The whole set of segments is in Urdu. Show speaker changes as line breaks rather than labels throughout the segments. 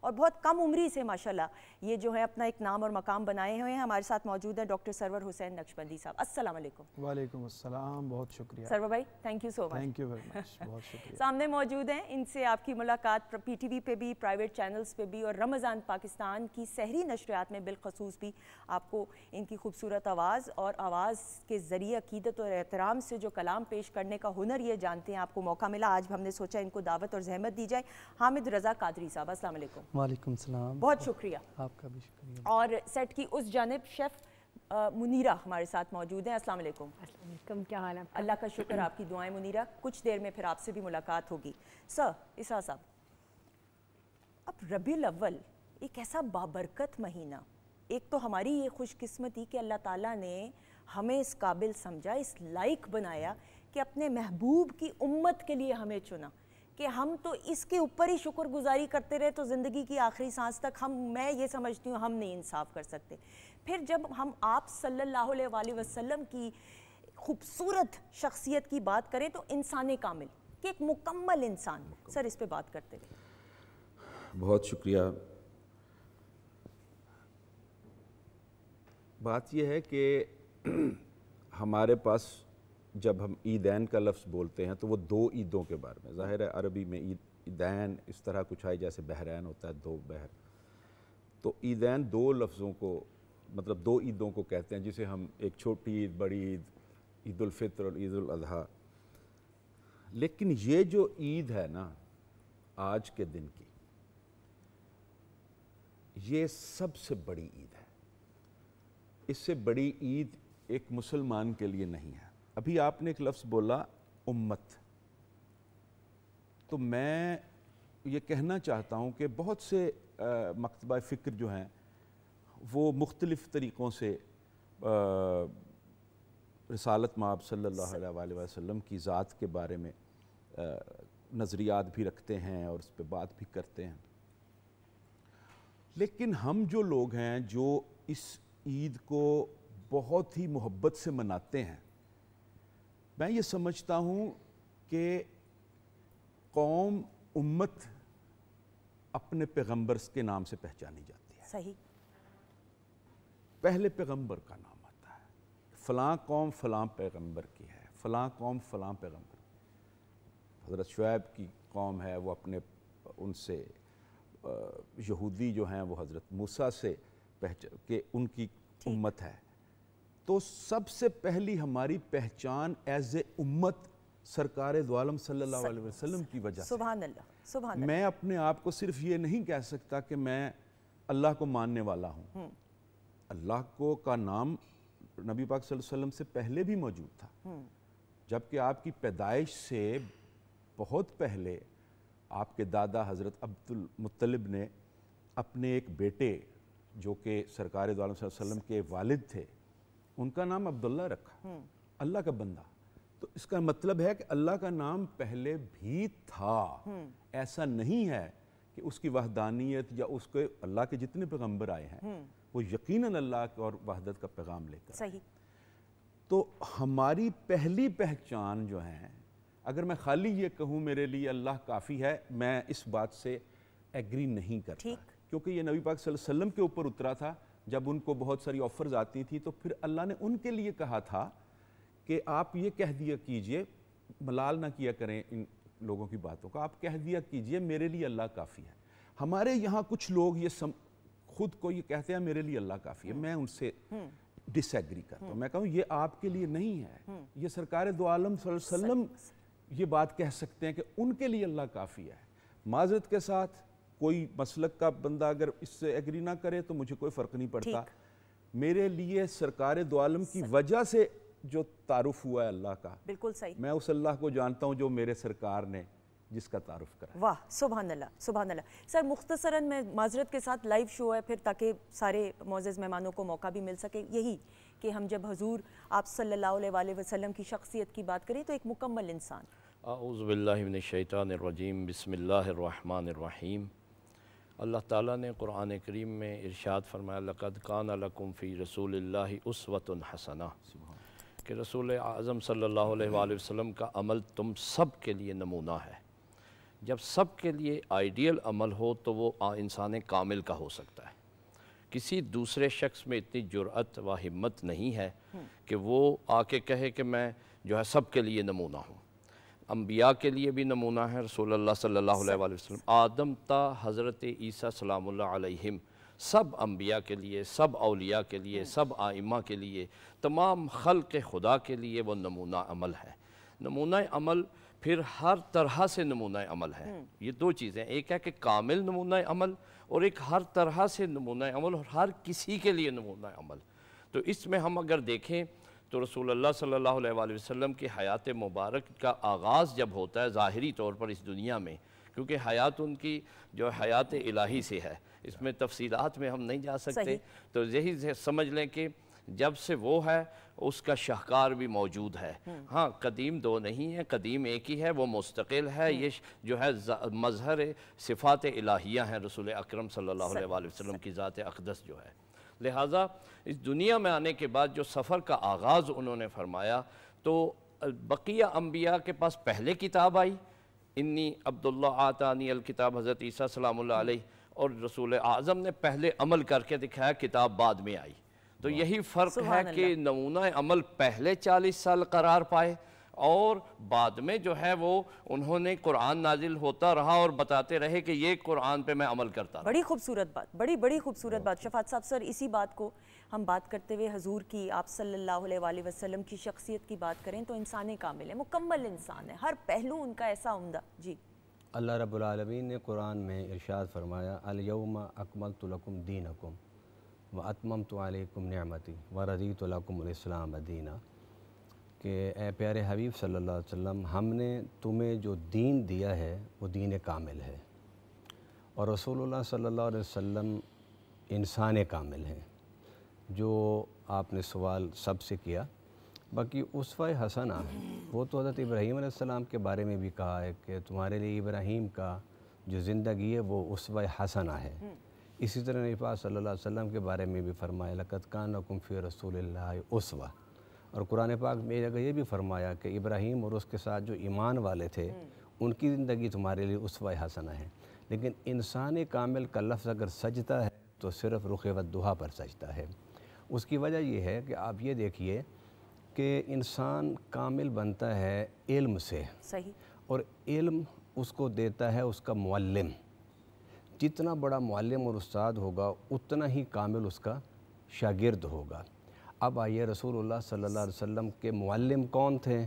اور بہت کم عمری سے ماشاءاللہ یہ جو ہے اپنا ایک نام اور مقام بنائے ہوئے ہیں. ہمارے ساتھ موجود ہیں ڈاکٹر سرور حسین نقشبندی صاحب. السلام علیکم.
وعلیکم السلام. بہت شکریہ
سرور بھائی, thank you so much.
Thank you very much. بہت شکریہ.
سامنے موجود ہیں, ان سے آپ کی ملاقات پی ٹی وی پہ بھی, پرائیویٹ چینلز پہ بھی, اور رمضان پاکستان کی سحری نشریات میں بالخصوص بھی آپ کو ان کی خوبصورت آواز اور آواز کے ذریعے عقیدت اور احترام سے جو کلام پیش کرنے کا ہنر یہ جانتے ہیں. آپ کو موقع ملا, آج ہم نے سوچا ان کو دعوت اور زحمت دی جائے. حامد رضا قادری صاحب, السلام علیکم.
وعلیکم السلام.
بہت شکریہ.
آپ کا بھی شکریہ.
اور سیٹ کی اس جانب شیف منیرہ ہمارے ساتھ موجود ہیں. السلام علیکم.
السلام علیکم. کیا حال ہے؟
اللہ کا شکر, آپ کی دعائیں منیرہ. کچھ دیر میں پھر آپ سے بھی ملاقات ہوگی. سر اسرا صاحب, اب ربیع الاول ایک ایسا بابرکت مہینہ, ایک تو ہماری یہ خوش قسمتی کہ اللہ تعالیٰ نے ہمیں اس قابل سمجھا, اس لائق بنایا کہ اپنے محبوب کی امت کے لیے ہمیں چنا, کہ ہم تو اس کے اوپر ہی شکر گزاری کرتے رہے تو زندگی کی آخری سانس تک میں یہ سمجھتی ہوں ہم نہیں انصاف کر سکتے. پھر جب ہم آپ صلی اللہ علیہ وآلہ وسلم کی خوبصورت شخصیت کی بات کریں تو انسان کامل, کہ ایک مکمل انسان. سر اس پہ بات کرتے ہیں.
بہت شکریہ. بات یہ ہے کہ ہمارے پاس جب ہم عیدین کا لفظ بولتے ہیں تو وہ دو عیدوں کے بارے میں, ظاہر ہے عربی میں عیدین اس طرح کچھ آئی جیسے بحرین ہوتا ہے, دو بحر, تو عیدین دو لفظوں کو مطلب دو عیدوں کو کہتے ہیں, جسے ہم ایک چھوٹی عید, بڑی عید, عید الفطر اور عید الاضحیٰ. لیکن یہ جو عید ہے نا آج کے دن کی, یہ سب سے بڑی عید ہے. اس سے بڑی عید ایک مسلمان کے لیے نہیں ہے. ابھی آپ نے ایک لفظ بولا امت, تو میں یہ کہنا چاہتا ہوں کہ بہت سے مکتبہ فکر جو ہیں وہ مختلف طریقوں سے رسالت مآب صلی اللہ علیہ وآلہ وسلم کی ذات کے بارے میں نظریات بھی رکھتے ہیں اور اس پہ بات بھی کرتے ہیں. لیکن ہم جو لوگ ہیں جو اس عید کو بہت ہی محبت سے مناتے ہیں, میں یہ سمجھتا ہوں کہ قوم, امت اپنے پیغمبر کے نام سے پہچانی جاتی ہے.
صحیح.
پہلے پیغمبر کا نام آتا ہے, فلاں قوم فلاں پیغمبر کی ہے, فلاں قوم فلاں پیغمبر. حضرت شعیب کی قوم ہے, وہ اپنے ان سے یہودی جو ہیں وہ حضرت موسیٰ سے کہ ان کی امت ہے. تو سب سے پہلی ہماری پہچان ایز اے امت سرکار دو عالم صلی اللہ علیہ وسلم کی وجہ سے.
سبحان اللہ, سبحان اللہ.
میں اپنے آپ کو صرف یہ نہیں کہہ سکتا کہ میں اللہ کو ماننے والا ہوں. اللہ کو کا نام نبی پاک صلی اللہ علیہ وسلم سے پہلے بھی موجود تھا, جبکہ آپ کی پیدائش سے بہت پہلے آپ کے دادا حضرت عبد المطلب نے اپنے ایک بیٹے جو کہ سرکار دو عالم صلی اللہ علیہ وسلم کے والد تھے, ان کا نام عبداللہ رکھا, اللہ کا بندہ. تو اس کا مطلب ہے کہ اللہ کا نام پہلے بھی تھا. ایسا نہیں ہے کہ اس کی وحدانیت یا اس کے اللہ کے جتنے پیغمبر آئے ہیں وہ یقیناً اللہ اور وحدت کا پیغام لے کر.
صحیح.
تو ہماری پہلی پہچان جو ہے, اگر میں خالی یہ کہوں میرے لیے اللہ کافی ہے, میں اس بات سے ایگری نہیں کرتا, کیونکہ یہ نبی پاک صلی اللہ علیہ وسلم کے اوپر اترا تھا. جب ان کو بہت ساری آفرز آتی تھی تو پھر اللہ نے ان کے لیے کہا تھا کہ آپ یہ کہہ دیا کیجئے, ملال نہ کیا کریں ان لوگوں کی باتوں کا, آپ کہہ دیا کیجئے میرے لیے اللہ کافی ہے. ہمارے یہاں کچھ لوگ یہ خود کو یہ کہتے ہیں میرے لیے اللہ کافی ہے, میں ان سے ڈس ایگری کرتا ہوں. میں کہوں یہ آپ کے لیے نہیں ہے, یہ سرکار دو عالم صلی اللہ علیہ وسلم یہ بات کہہ سکتے ہیں کہ ان کے لیے اللہ کافی ہے. معذرت کے ساتھ کوئی مسلک کا بندہ اگر اس سے ایگری نہ کرے تو مجھے کوئی فرق نہیں پڑتا. میرے لیے سرکار دو عالم کی وجہ سے جو تعارف ہوا ہے اللہ کا,
بالکل صحیح,
میں اس اللہ کو جانتا ہوں جو میرے سرکار نے جس کا تعارف کرا.
واہ, سبحان اللہ, سبحان اللہ. سر مختصراً میں معذرت کے ساتھ لائیو شو ہے پھر تاکہ سارے معزز مہمانوں کو موقع بھی مل سکے, یہی کہ ہم جب حضور آپ صلی اللہ علیہ وآلہ وسلم کی شخصیت کی بات کریں تو ایک مکمل انسان.
اعوذ باللہ من الشیطان الرجیم, بسم اللہ الرحمن الرحیم. اللہ تعالیٰ نے قرآن کریم میں ارشاد فرمایا لقد کان لکم فی رسول اللہ اسوۃ حسنہ, کہ رسول اعظم صلی اللہ علیہ وآلہ وسلم کا عمل تم سب کے لیے نمونہ ہے. جب سب کے لیے آئیڈیل عمل ہو تو وہ انسان کامل کا ہو سکتا ہے۔ کسی دوسرے شخص میں اتنی جرأت و ہمت نہیں ہے کہ وہ آ کے کہے کہ میں جو ہے سب کے لیے نمونہ ہوں۔ انبیاء کے لیے بھی نمونہ ہے رسول اللہ صلی اللہ علیہ وآلہ وسلم، آدم تا حضرت عیسیٰ سلام اللہ علیہم، سب انبیاء کے لیے، سب اولیاء کے لیے، سب آئمہ کے لیے، تمام خلق خدا کے لیے وہ نمونہ عمل ہے۔ نمونہ عمل پھر ہر طرح سے نمونہ عمل ہے۔ یہ دو چیزیں، ایک ہے کہ کامل نمونہ عمل اور ایک ہر طرح سے نمونہ عمل اور ہر کسی کے لیے نمونہ عمل۔ تو اس میں ہم اگر دیکھیں تو رسول اللہ صلی اللہ علیہ وآلہ وسلم کی حیات مبارک کا آغاز جب ہوتا ہے ظاہری طور پر اس دنیا میں، کیونکہ حیات ان کی جو حیات الہی سے ہے، اس میں تفصیلات میں ہم نہیں جا سکتے، تو یہی سمجھ لیں کہ جب سے وہ ہے اس کا شاہکار بھی موجود ہے۔ ہاں قدیم دو نہیں ہے، قدیم ایک ہی ہے، وہ مستقل ہے، یہ جو ہے مظہر صفات الہیہ ہیں رسول اکرم صلی اللہ علیہ وآلہ وسلم کی ذات اقدس جو ہے۔ لہٰذا اس دنیا میں آنے کے بعد جو سفر کا آغاز انہوں نے فرمایا تو بقیہ انبیاء کے پاس پہلے کتاب آئی، انی عبداللہ آتانی الکتاب، حضرت عیسیٰ سلام اللہ علیہ، اور رسول اعظم نے پہلے عمل کر کے دکھایا، کتاب بعد میں آئی۔ تو یہی فرق ہے کہ نمونہ عمل پہلے 40 سال قرار پائے اور بعد میں جو ہے وہ انہوں نے قرآن نازل ہوتا رہا اور بتاتے رہے کہ یہ قرآن پہ میں عمل کرتا رہا۔
بڑی خوبصورت بات، بڑی خوبصورت بات شفاعت صاحب۔ سر اسی بات کو ہم بات کرتے ہوئے حضور کی، آپ صلی اللہ علیہ وآلہ وسلم کی شخصیت کی بات کریں تو انسان کامل ہے، مکمل انسان ہے، ہر پہلو ان کا ایسا عمدہ۔ جی
اللہ رب العالمین نے قرآن میں ارشاد فرمایا، الیوم اکملت لکم دینکم واتممت علیکم نعمتی ورضیت لکم الاسلام دینا، کہ اے پیارے حبیب صلی اللہ علیہ وسلم، ہم نے تمہیں جو دین دیا ہے وہ دین کامل ہے، اور رسول اللہ صلی اللہ علیہ وسلم انسان کامل ہیں، جو آپ نے سوال سب سے کیا۔ باقی اسوہ حسنہ وہ تو حضرت ابراہیم علیہ السلام کے بارے میں بھی کہا ہے کہ تمہارے لیے ابراہیم کا جو زندگی ہے وہ اسوہ حسنہ ہے۔ اسی طرح نبی پاک صلی اللہ علیہ وسلم کے بارے میں بھی فرمایا، لقد کان لکم فی رسول اللہ اسوہ، اور قرآن پاک میں ایک جگہ یہ بھی فرمایا کہ ابراہیم اور اس کے ساتھ جو ایمان والے تھے ان کی زندگی تمہارے لیے اسوہ حسنہ ہے۔ لیکن انسان کامل کا لفظ اگر سجتا ہے تو صرف رخ والضحیٰ پر سجتا ہے۔ اس کی وجہ یہ ہے کہ آپ یہ دیکھیے کہ انسان کامل بنتا ہے علم سے،
صحیح،
اور علم اس کو دیتا ہے اس کا معلم۔ جتنا بڑا معلم اور استاد ہوگا اتنا ہی کامل اس کا شاگرد ہوگا۔ اب آئیے رسول اللہ صلی اللہ علیہ وسلم کے معلم کون تھے؟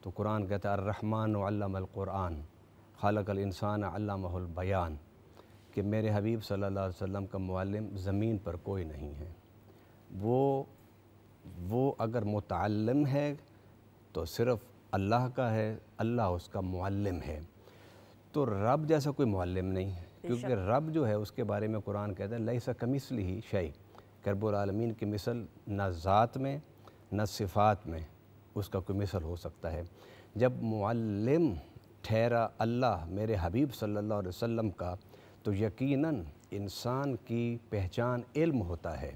تو قرآن کہتا ہے الرحمن علم القرآن خلق الانسان علمہ البیان، کہ میرے حبیب صلی اللہ علیہ وسلم کا معلم زمین پر کوئی نہیں ہے۔ وہ اگر متعلم ہے تو صرف اللہ کا ہے، اللہ اس کا معلم ہے۔ تو رب جیسا کوئی معلم نہیں ہے، کیونکہ رب جو ہے اس کے بارے میں قرآن کہتا ہے لیس کمثلہ شیء، کہ رب العالمین کی مثل نہ ذات میں نہ صفات میں اس کا کوئی مثل ہو سکتا ہے۔ جب معلم ٹھہرا اللہ میرے حبیب صلی اللہ علیہ وسلم کا تو یقیناً انسان کی پہچان علم ہوتا ہے،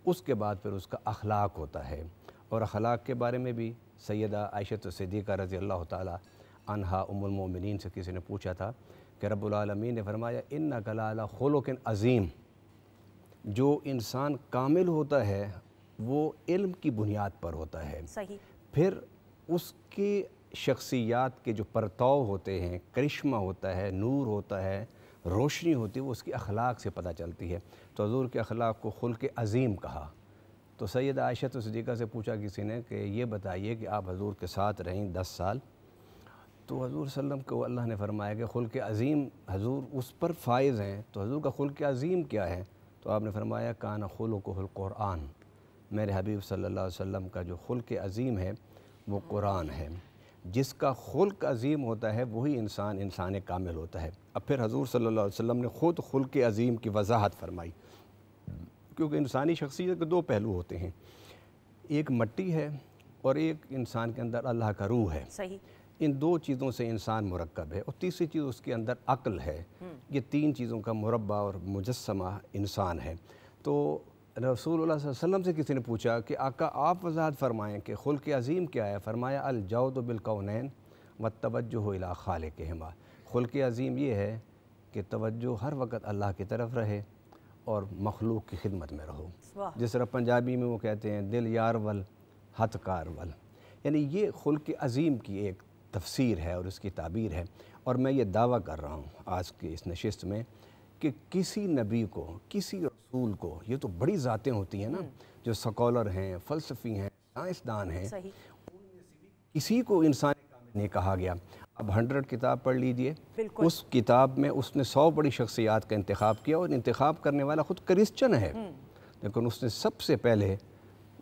اس کے بعد پھر اس کا اخلاق ہوتا ہے، اور اخلاق کے بارے میں بھی سیدہ عائشہ صدیقہ رضی اللہ تعالی عنہا ام المومنین سے کسی نے پوچھا تھا کہ رب العالمین نے فرمایا انک لعلی خلق عظیم، جو انسان کامل ہوتا ہے وہ علم کی بنیاد پر ہوتا ہے،
صحیح،
پھر اس کی شخصیات کے جو پرتاؤ ہوتے ہیں، کرشمہ ہوتا ہے، نور ہوتا ہے، روشنی ہوتی ہے، وہ اس کی اخلاق سے پتہ چلتی ہے۔ تو حضور کے اخلاق کو خلق عظیم کہا۔ تو سیدہ عائشہ صدیقہ سے پوچھا کسی نے کہ یہ بتائیے کہ آپ حضور کے ساتھ رہیں 10 سال، تو حضور صلی اللہ علیہ وسلم کو اللہ نے فرمایا کہ خلق عظیم حضور اس پر فائز ہیں، تو حضور کا خلق عظیم کیا ہے؟ تو آپ نے فرمایا کان خلقہ القرآن، میرے حبیب صلی اللہ علیہ وسلم کا جو خلق عظیم ہے وہ قرآن ہے۔ جس کا خلق عظیم ہوتا ہے وہی انسان کامل ہوتا ہے۔ اب پھر حضور صلی اللہ علیہ وسلم نے خود خلق عظیم کی وضاحت فرمائی، کیونکہ انسانی شخصیت کے 2 پہلو ہوتے ہیں، ایک مٹی ہے اور ایک انسان کے اندر اللہ کا روح ہے۔
صحیح،
ان 2 چیزوں سے انسان مرکب ہے، اور تیسری چیز اس کے اندر عقل ہے۔ یہ 3 چیزوں کا مربع اور مجسمہ انسان ہے۔ تو رسول اللہ صلی اللہ علیہ وسلم سے کسی نے پوچھا کہ آقا آپ وضاحت فرمائیں کہ خلق عظیم کیا ہے؟ فرمایا الجود بالکونین والتوجہ الی خالقہما، خلق عظیم یہ ہے کہ توجہ ہر وقت اللہ کی طرف رہے اور مخلوق کی خدمت میں رہو. جس طرح پنجابی میں وہ کہتے ہیں دل یار ول ہتھ کار ول، یعنی یہ خلق عظیم کی ایک تفسیر ہے اور اس کی تعبیر ہے. اور میں یہ دعویٰ کر رہا ہوں آج کی اس نشست میں کہ کسی نبی کو، کسی رسول کو، یہ تو بڑی ذاتیں ہوتی ہیں نا جو سکولر ہیں، فلسفی ہیں، سائنسدان ہیں، کسی کو انسان کامل نہیں کہا گیا. اب 100 کتاب پڑھ لیجئے، اس کتاب میں اس نے 100 بڑی شخصیات کا انتخاب کیا، اور انتخاب کرنے والا خود کرسچن ہے، لیکن اس نے سب سے پہلے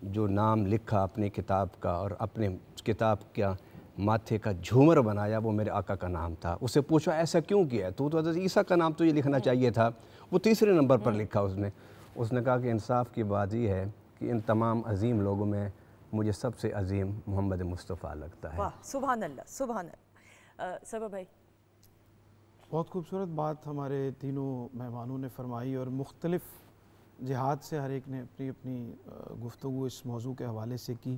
جو نام لکھا اپنی کتاب کا اور اپنے کتاب کا ماتھے کا جھومر بنایا وہ میرے آقا کا نام تھا. اسے پوچھا ایسا کیوں کیا ہے؟ تو حضرت عیسیٰ کا نام تو یہ لکھنا چاہیے تھا، وہ تیسرے نمبر پر لکھا اس نے کہا کہ انصاف کی بات یہ ہے کہ ان تمام عظیم لوگوں میں مجھے سب سے عظیم محمد مصطفیٰ لگتا ہے.
واہ سبحان اللہ سبحان اللہ. صبا بھائی،
بہت خوبصورت بات ہمارے تینوں مہمانوں نے فرمائی، اور مختلف جہات سے ہر ایک نے اپنی اپنی گفتگو اس موضوع کے حوالے سے کی.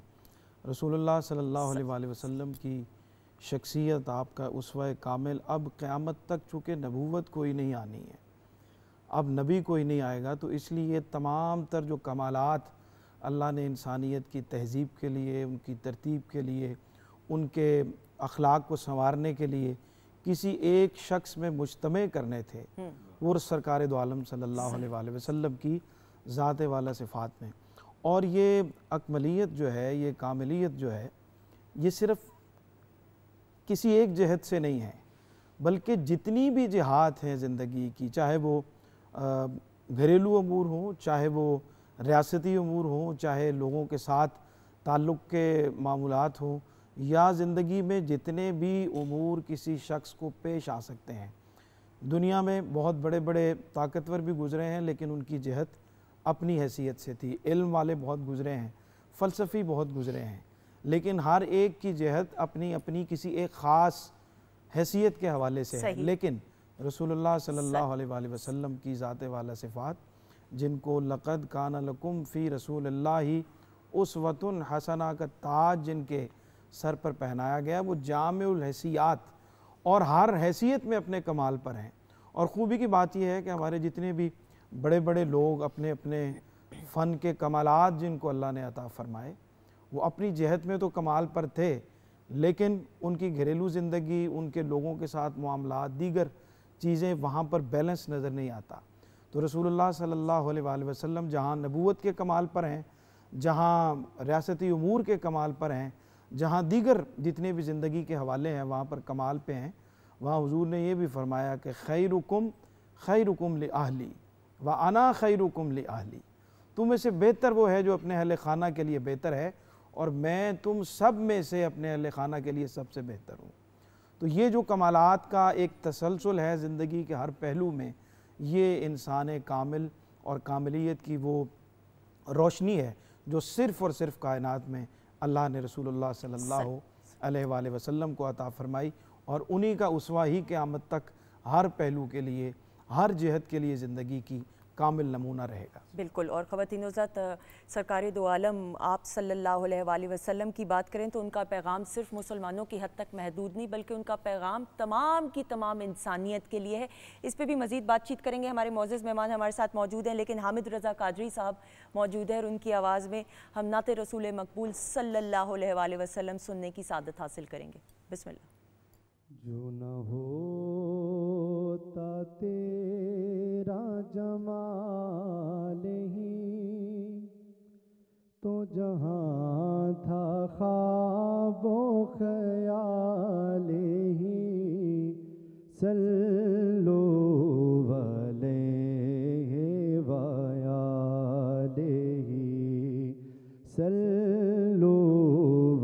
رسول اللہ صلی اللہ علیہ وآلہ وسلم کی شخصیت، آپ کا اسوہ کامل، اب قیامت تک چونکہ نبوت کوئی نہیں آنی ہے، اب نبی کوئی نہیں آئے گا، تو اس لیے تمام تر جو کمالات اللہ نے انسانیت کی تہذیب کے لیے، ان کی ترتیب کے لیے، ان کے اخلاق کو سنوارنے کے لیے کسی ایک شخص میں مجتمع کرنے تھے، وہ سرکار دو عالم صلی اللہ علیہ وآلہ وسلم کی ذات والا صفات میں. اور یہ اکملیت جو ہے، یہ کاملیت جو ہے، یہ صرف کسی ایک جہت سے نہیں ہے، بلکہ جتنی بھی جہات ہیں زندگی کی، چاہے وہ گھریلو امور ہوں، چاہے وہ ریاستی امور ہوں، چاہے لوگوں کے ساتھ تعلق کے معاملات ہوں، یا زندگی میں جتنے بھی امور کسی شخص کو پیش آ سکتے ہیں. دنیا میں بہت بڑے بڑے طاقتور بھی گزرے ہیں، لیکن ان کی جہت اپنی حیثیت سے تھی. علم والے بہت گزرے ہیں، فلسفی بہت گزرے ہیں، لیکن ہر ایک کی جہت اپنی اپنی کسی ایک خاص حیثیت کے حوالے سے ہے. لیکن رسول اللہ صلی اللہ علیہ وآلہ وسلم کی ذات والا صفات، جن کو لقد کان لکم فی رسول اللہ اسوۃ حسنہ کا تاج جن کے سر پر پہنایا گیا، وہ جامع الحیثیات اور ہر حیثیت میں اپنے کمال پر ہیں. اور خوبی کی بات یہ ہے کہ ہمارے جتنے بھی بڑے بڑے لوگ اپنے اپنے فن کے کمالات جن کو اللہ نے عطا فرمائے، وہ اپنی جہت میں تو کمال پر تھے، لیکن ان کی گھریلو زندگی، ان کے لوگوں کے ساتھ معاملات، دیگر چیزیں وہاں پر بیلنس نظر نہیں آتا. تو رسول اللہ صلی اللہ علیہ وآلہ وسلم جہاں نبوت کے کمال پر ہیں، جہاں ریاستی امور کے کمال پر ہیں، جہاں دیگر جتنے بھی زندگی کے حوالے ہیں وہاں پر کمال پہ ہیں، وہاں حضور نے یہ بھی فرمایا کہ خیرکم خیرکم لأہلی وَأَنَا خیرکم لأہلی، تم میں سے بہتر وہ ہے جو اپنے اہل خانہ کے لیے بہتر ہے، اور میں تم سب میں سے اپنے اہل خانہ کے لیے سب سے بہتر ہوں. تو یہ جو کمالات کا ایک تسلسل ہے زندگی کے ہر پہلو میں، یہ انسان کامل اور کاملیت کی وہ روشنی ہے جو صرف اور صرف کائنات میں اللہ نے رسول اللہ صلی اللہ علیہ وآلہ وسلم کو عطا فرمائی، اور انہی کا اسوہ ہی قیامت تک ہر پہلو کے لیے، ہر جہت کے لیے زندگی کی کامل نمونہ رہے گا.
بالکل. اور خواتین حضرات، سرکار دو عالم آپ صلی اللہ علیہ وآلہ وسلم کی بات کریں تو ان کا پیغام صرف مسلمانوں کی حد تک محدود نہیں، بلکہ ان کا پیغام تمام کی تمام انسانیت کے لیے ہے. اس پہ بھی مزید بات چیت کریں گے. ہمارے معزز مہمان ہمارے ساتھ موجود ہیں، لیکن حامد رضا قادری صاحب موجود ہیں، اور ان کی آواز میں ہم نعت رسول مقبول صلی اللہ علیہ وآلہ وسلم سننے کی سعادت حاصل کریں گے. بسم اللہ.
جو نہ ہوتا تیرا جمال ہی تو جہاں تھا خواب و خیال ہی، صلو علیہ وآلہ صلو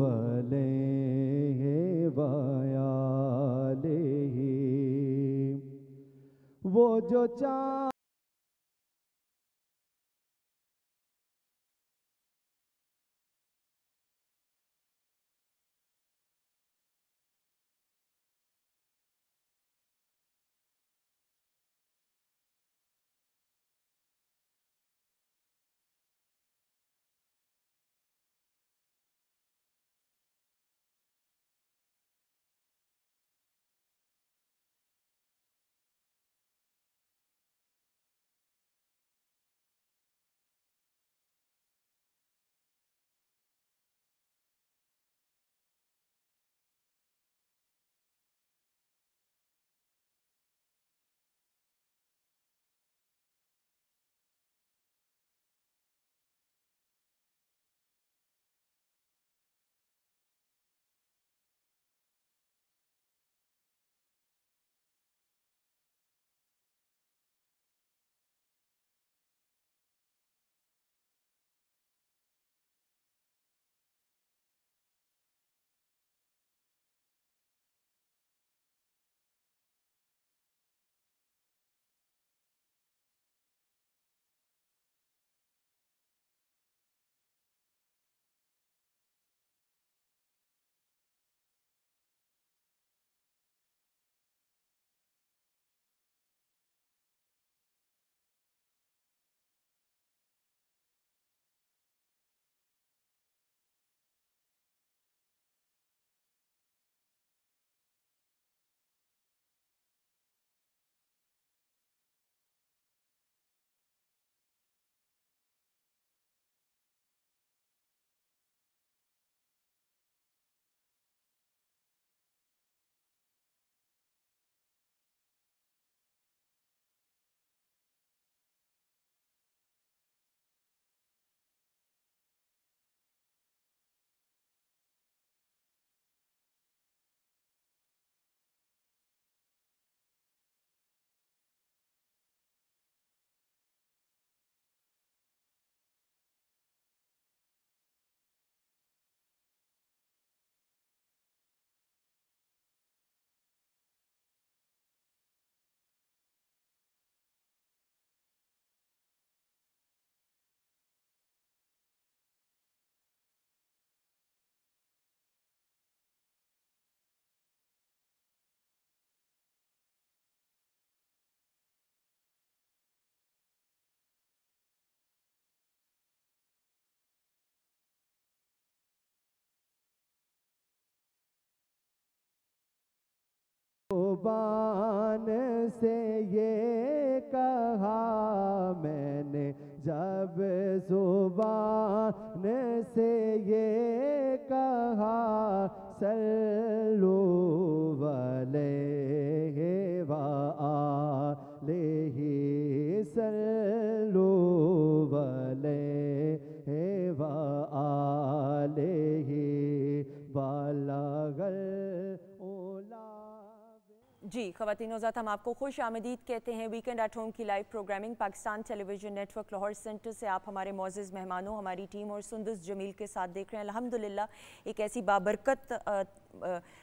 علیہ وآلہ. وہ جو چاند زبان سے یہ کہا میں نے، جب زبان سے یہ کہا صلو علیہ وآلہ، صلو علیہ وآلہ، بلغ العلا۔
جی خواتین و حضرات، ہم آپ کو خوش آمدید کہتے ہیں ویکینڈ ایٹ ہوم کی live programming Pakistan television network Lahore centre سے آپ ہمارے معزز مہمانوں، ہماری ٹیم اور سندس جمیل کے ساتھ دیکھ رہے ہیں الحمدللہ ایک ایسی بابرکت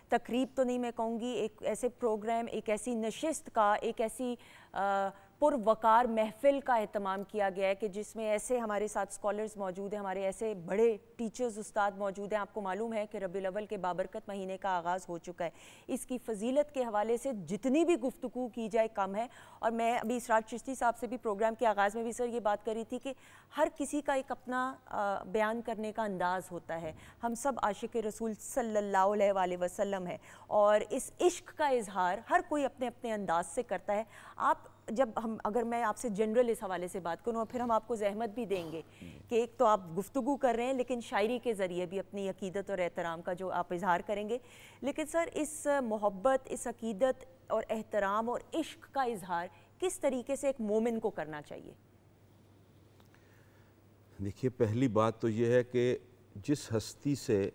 تقریب تو نہیں میں کہوں گی، ایک ایسے پروگرام، ایک ایسی نشست کا، ایک ایسی پروقار محفل کا اہتمام کیا گیا ہے کہ جس میں ایسے ہمارے ساتھ اسکالرز موجود ہیں، ہمارے ایسے بڑے ٹیچرز استاد موجود ہیں۔ آپ کو معلوم ہے کہ ربیع الاول کے بابرکت مہینے کا آغاز ہو چکا ہے، اس کی فضیلت کے حوالے سے جتنی بھی گفتگو کی جائے کم ہے۔ اور میں ابھی اسرار چشتی صاحب سے بھی پروگرام کے آغاز میں بھی سر یہ بات کر رہی تھی کہ ہر کسی کا ایک اپنا بیان کرنے کا انداز ہوتا ہے، ہم سب عاشق رسول صلی اللہ علیہ وآلہ وسلم ہے اور اس عشق کا اظہار ہر کوئی اپنے اپنے انداز سے کرتا ہے۔ آپ جب اگر میں آپ سے جنرل اس حوالے سے بات کروں اور پھر ہم آپ کو زحمت بھی دیں گے کہ ایک تو آپ گفتگو کر رہے ہیں لیکن شاعری کے ذریعے بھی اپنی عقیدت اور احترام کا جو آپ اظہار کریں گے، لیکن سر اس محبت، اس عقیدت اور احترام اور عشق کا اظہار کس طریقے سے ایک مومن کو کرنا چاہیے؟
دیکھیے پہلی بات تو یہ ہے کہ جس ہستی سے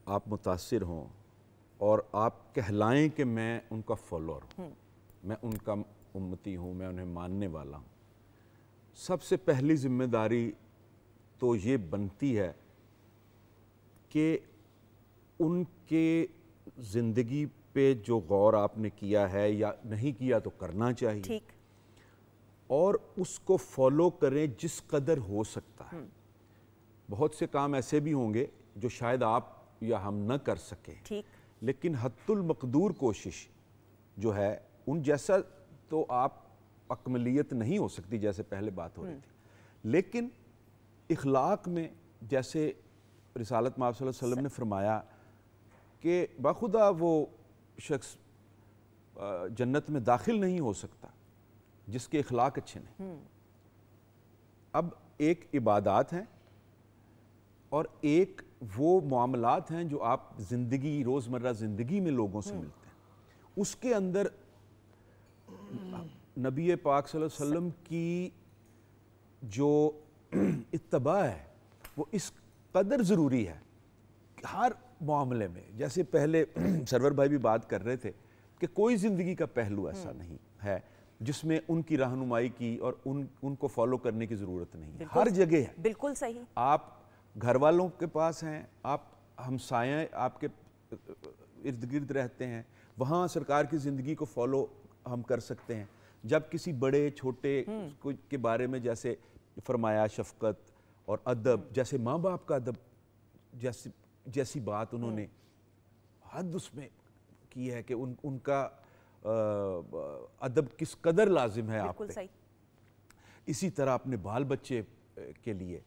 آپ متاثر ہوں اور آپ کہلائیں کہ میں ان کا فالوور ہوں، میں ان کا امتی ہوں، میں انہیں ماننے والا ہوں، سب سے پہلی ذمہ داری تو یہ بنتی ہے کہ ان کے زندگی پہ جو غور آپ نے کیا ہے یا نہیں کیا تو کرنا چاہیے،
ٹھیک،
اور اس کو فالو کریں جس قدر ہو سکتا ہے۔ بہت سے کام ایسے بھی ہوں گے جو شاید آپ یا ہم نہ کر سکیں،
ٹھیک،
لیکن حد المقدور کوشش جو ہے ان جیسا تو آپ اکملیت نہیں ہو سکتی جیسے پہلے بات ہو رہی تھی، لیکن اخلاق میں جیسے رسالت مآب صلی اللہ علیہ وسلم نے فرمایا کہ باخدا وہ شخص جنت میں داخل نہیں ہو سکتا جس کے اخلاق اچھے نہیں۔ اب ایک عبادات ہیں اور ایک وہ معاملات ہیں جو آپ زندگی، روزمرہ زندگی میں لوگوں سے ملتے ہیں، اس کے اندر نبی پاک صلی اللہ علیہ وسلم کی جو اتباع ہے وہ اس قدر ضروری ہے کہ ہر معاملے میں، جیسے پہلے سرور بھائی بھی بات کر رہے تھے کہ کوئی زندگی کا پہلو ایسا نہیں ہے جس میں ان کی رہنمائی کی اور ان کو فالو کرنے کی ضرورت نہیں ہے، ہر جگہ ہے۔
بالکل صحیح۔
آپ گھر والوں کے پاس ہیں، آپ ہمسائیں آپ کے ارد گرد رہتے ہیں، وہاں سرکار کی زندگی کو فالو ہم کر سکتے ہیں۔ جب کسی بڑے چھوٹے کے بارے میں جیسے فرمایا شفقت اور ادب، جیسے ماں باپ کا ادب جیسی بات انہوں نے حد اس میں کی ہے کہ ان کا ادب کس قدر لازم ہے آپ پہ، اسی طرح اپنے بال بچے کے لیے۔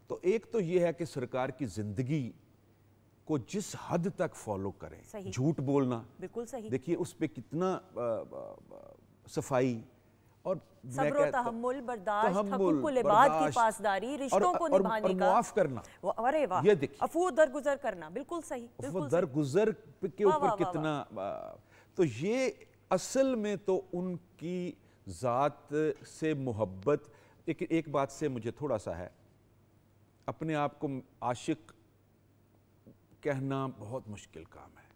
تو ایک تو یہ ہے کہ سرکار کی زندگی کو جس حد تک فالو کریں، جھوٹ بولنا،
بالکل صحیح،
دیکھیے اس پہ کتنا صفائی اور
صبر و تحمل، برداشت، حقوق العباد کی پاسداری، رشتوں کو نبھانے کا،
اور معاف کرنا،
ارے واہ،
یہ دیکھیے
عفو درگزر کرنا، بالکل صحیح،
عفو درگزر کے اوپر کتنا، تو یہ اصل میں تو ان کی ذات سے محبت۔ ایک بات سے مجھے تھوڑا سا ہے، اپنے آپ کو عاشق کہنا بہت مشکل کام ہے۔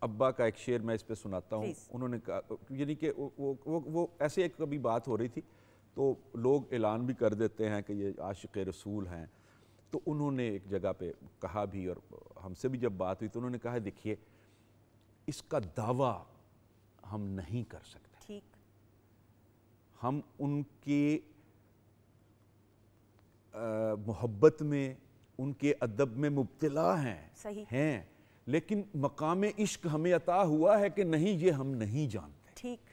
ابا کا ایک شعر میں اس پہ سناتا ہوں، انہوں نے کہا، یعنی کہ وہ ایسے ایک کبھی بات ہو رہی تھی تو لوگ اعلان بھی کر دیتے ہیں کہ یہ عاشق رسول ہیں، تو انہوں نے ایک جگہ پہ کہا بھی اور ہم سے بھی جب بات ہوئی تو انہوں نے کہا دیکھیے اس کا دعویٰ ہم نہیں کر سکتے،
ٹھیک،
ہم ان کی محبت میں، ان کے ادب میں مبتلا ہیں، لیکن مقام عشق ہمیں عطا ہوا ہے کہ نہیں، یہ ہم نہیں جانتے،
ٹھیک،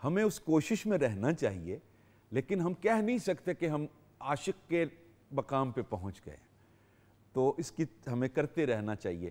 ہمیں اس کوشش میں رہنا چاہیے، لیکن ہم کہہ نہیں سکتے کہ ہم عاشق کے مقام پہ پہنچ گئے، تو اس کی ہمیں کرتے رہنا چاہیے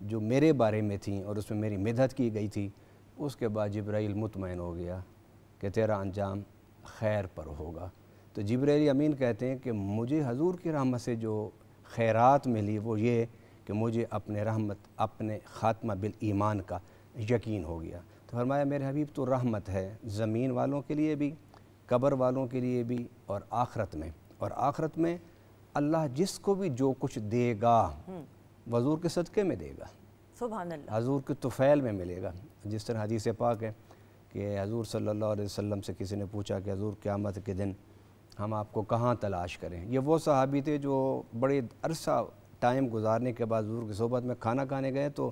جو میرے بارے میں تھیں اور اس میں میری مدحت کی گئی تھی، اس کے بعد جبرائیل مطمئن ہو گیا کہ تیرا انجام خیر پر ہوگا۔ تو جبرائیل امین کہتے ہیں کہ مجھے حضور کی رحمت سے جو خیرات ملی وہ یہ کہ مجھے اپنے خاتمہ بالایمان کا یقین ہو گیا۔ تو فرمایا میرے حبیب تو رحمت ہے زمین والوں کے لیے بھی، قبر والوں کے لیے بھی، اور آخرت میں اللہ جس کو بھی جو کچھ دے گا حضور کے صدقے میں دے گا،
سبحان اللہ،
حضور کے طفیل میں ملے گا۔ جس طرح حدیث پاک ہے کہ حضور صلی اللہ علیہ وسلم سے کسی نے پوچھا کہ حضور قیامت کے دن ہم آپ کو کہاں تلاش کریں؟ یہ وہ صحابی تھے جو بڑے عرصہ ٹائم گزارنے کے بعد حضور کی صحبت میں کھانا کھانے گئے، تو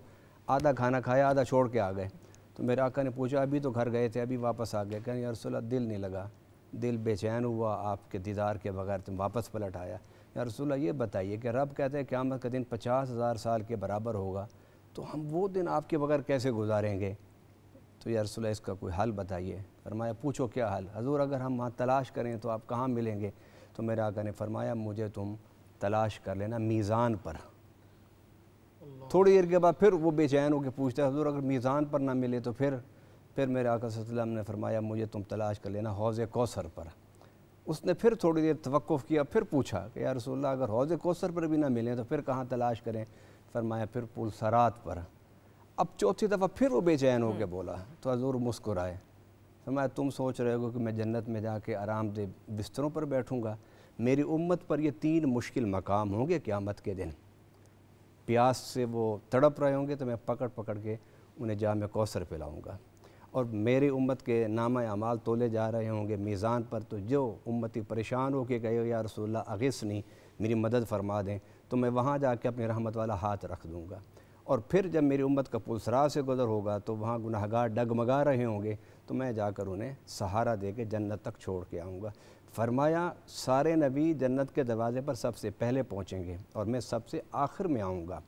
آدھا کھانا کھایا آدھا چھوڑ کے آ گئے۔ تو میرے آقا نے پوچھا ابھی تو گھر گئے تھے، ابھی واپس آ گئے؟ کہنے یا رسول اللہ دل نہیں لگا، دل بے چین ہوا آپ کے دیدار کے بغیر، تم واپس پلٹ آیا۔ یا رسول اللہ یہ بتائیے کہ رب کہتے ہیں قیامت کا دن 50,000 سال کے برابر ہوگا، تو ہم وہ دن آپ کے بغیر کیسے گزاریں گے؟ تو یا رسول اللہ اس کا کوئی حل بتائیے۔ فرمایا پوچھو کیا حل؟ حضور اگر ہم وہاں تلاش کریں تو آپ کہاں ملیں گے؟ تو میرے آقا نے فرمایا مجھے تم تلاش کر لینا میزان پر۔ تھوڑی دیر کے بعد پھر وہ بے چین ہو کے پوچھتا ہے حضور اگر میزان پر نہ ملے تو پھر میرے آقا صلی اللہ علیہ وسلم نے فرمایا مجھے تم تلاش کر لینا حوض کوثر پر۔ اس نے پھر تھوڑی دیر توقف کیا، پھر پوچھا کہ یا رسول اللہ اگر حوض کوثر پر بھی نہ ملیں تو پھر کہاں تلاش کریں؟ فرمایا پھر پل صراط پر۔ اب چوتھی دفعہ پھر وہ بے چین ہو کے بولا تو حضور مسکرائے، فرمایا تم سوچ رہے ہو کہ میں جنت میں جا کے آرام دہ بستروں پر بیٹھوں گا؟ میری امت پر یہ 3 مشکل مقام ہوں گے قیامت کے دن، پیاس سے وہ تڑپ رہے ہوں گے تو میں پکڑ کے انہیں جام کوثر پلاؤں گا، اور میری امت کے نامہ اعمال تولے جا رہے ہوں گے میزان پر، تو جو امتی پریشان ہو کے گئے ہو یا رسول اللہ اغثنی میری مدد فرما دیں، تو میں وہاں جا کے اپنی رحمت والا ہاتھ رکھ دوں گا۔ اور پھر جب میری امت کا پل صراط سے گزر ہوگا تو وہاں گناہگار ڈگمگا رہے ہوں گے، تو میں جا کر انہیں سہارا دے کے جنت تک چھوڑ کے آؤں گا۔ فرمایا سارے نبی جنت کے دروازے پر سب سے پہلے پہنچیں گے اور میں سب سے آخر میں آؤں گا،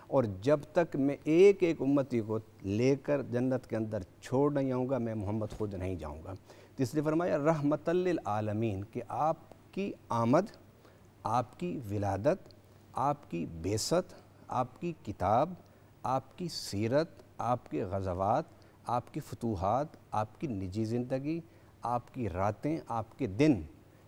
اور جب تک میں ایک امتی کو لے کر جنت کے اندر چھوڑ نہیں آؤں گا میں محمد خود نہیں جاؤں گا۔ تو اس لیے فرمایا رحمت للعالمین کہ آپ کی آمد، آپ کی ولادت، آپ کی بعثت، آپ کی کتاب، آپ کی سیرت، آپ کے غزوات، آپ کی فتوحات، آپ کی نجی زندگی، آپ کی راتیں، آپ کے دن،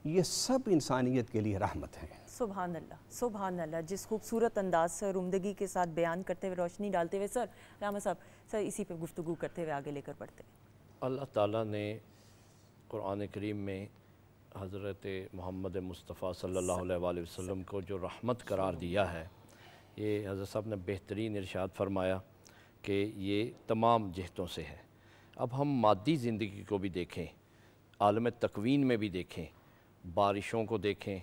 یہ سب انسانیت کے لیے رحمت ہیں۔
سبحان اللہ، سبحان اللہ، جس خوبصورت انداز سے اور عمدگی کے ساتھ بیان کرتے ہوئے، روشنی ڈالتے ہوئے، سر رحمت صاحب سر اسی پہ گفتگو کرتے ہوئے آگے لے کر پڑھتے ہیں۔
اللہ تعالیٰ نے قرآن کریم میں حضرت محمد مصطفیٰ صلی اللہ علیہ وآلہ وسلم کو جو رحمت قرار دیا ہے، یہ حضرت صاحب نے بہترین ارشاد فرمایا کہ یہ تمام جہتوں سے ہے۔ اب ہم مادی زندگی کو بھی دیکھیں، عالم تکوین میں بھی دیکھیں، بارشوں کو دیکھیں،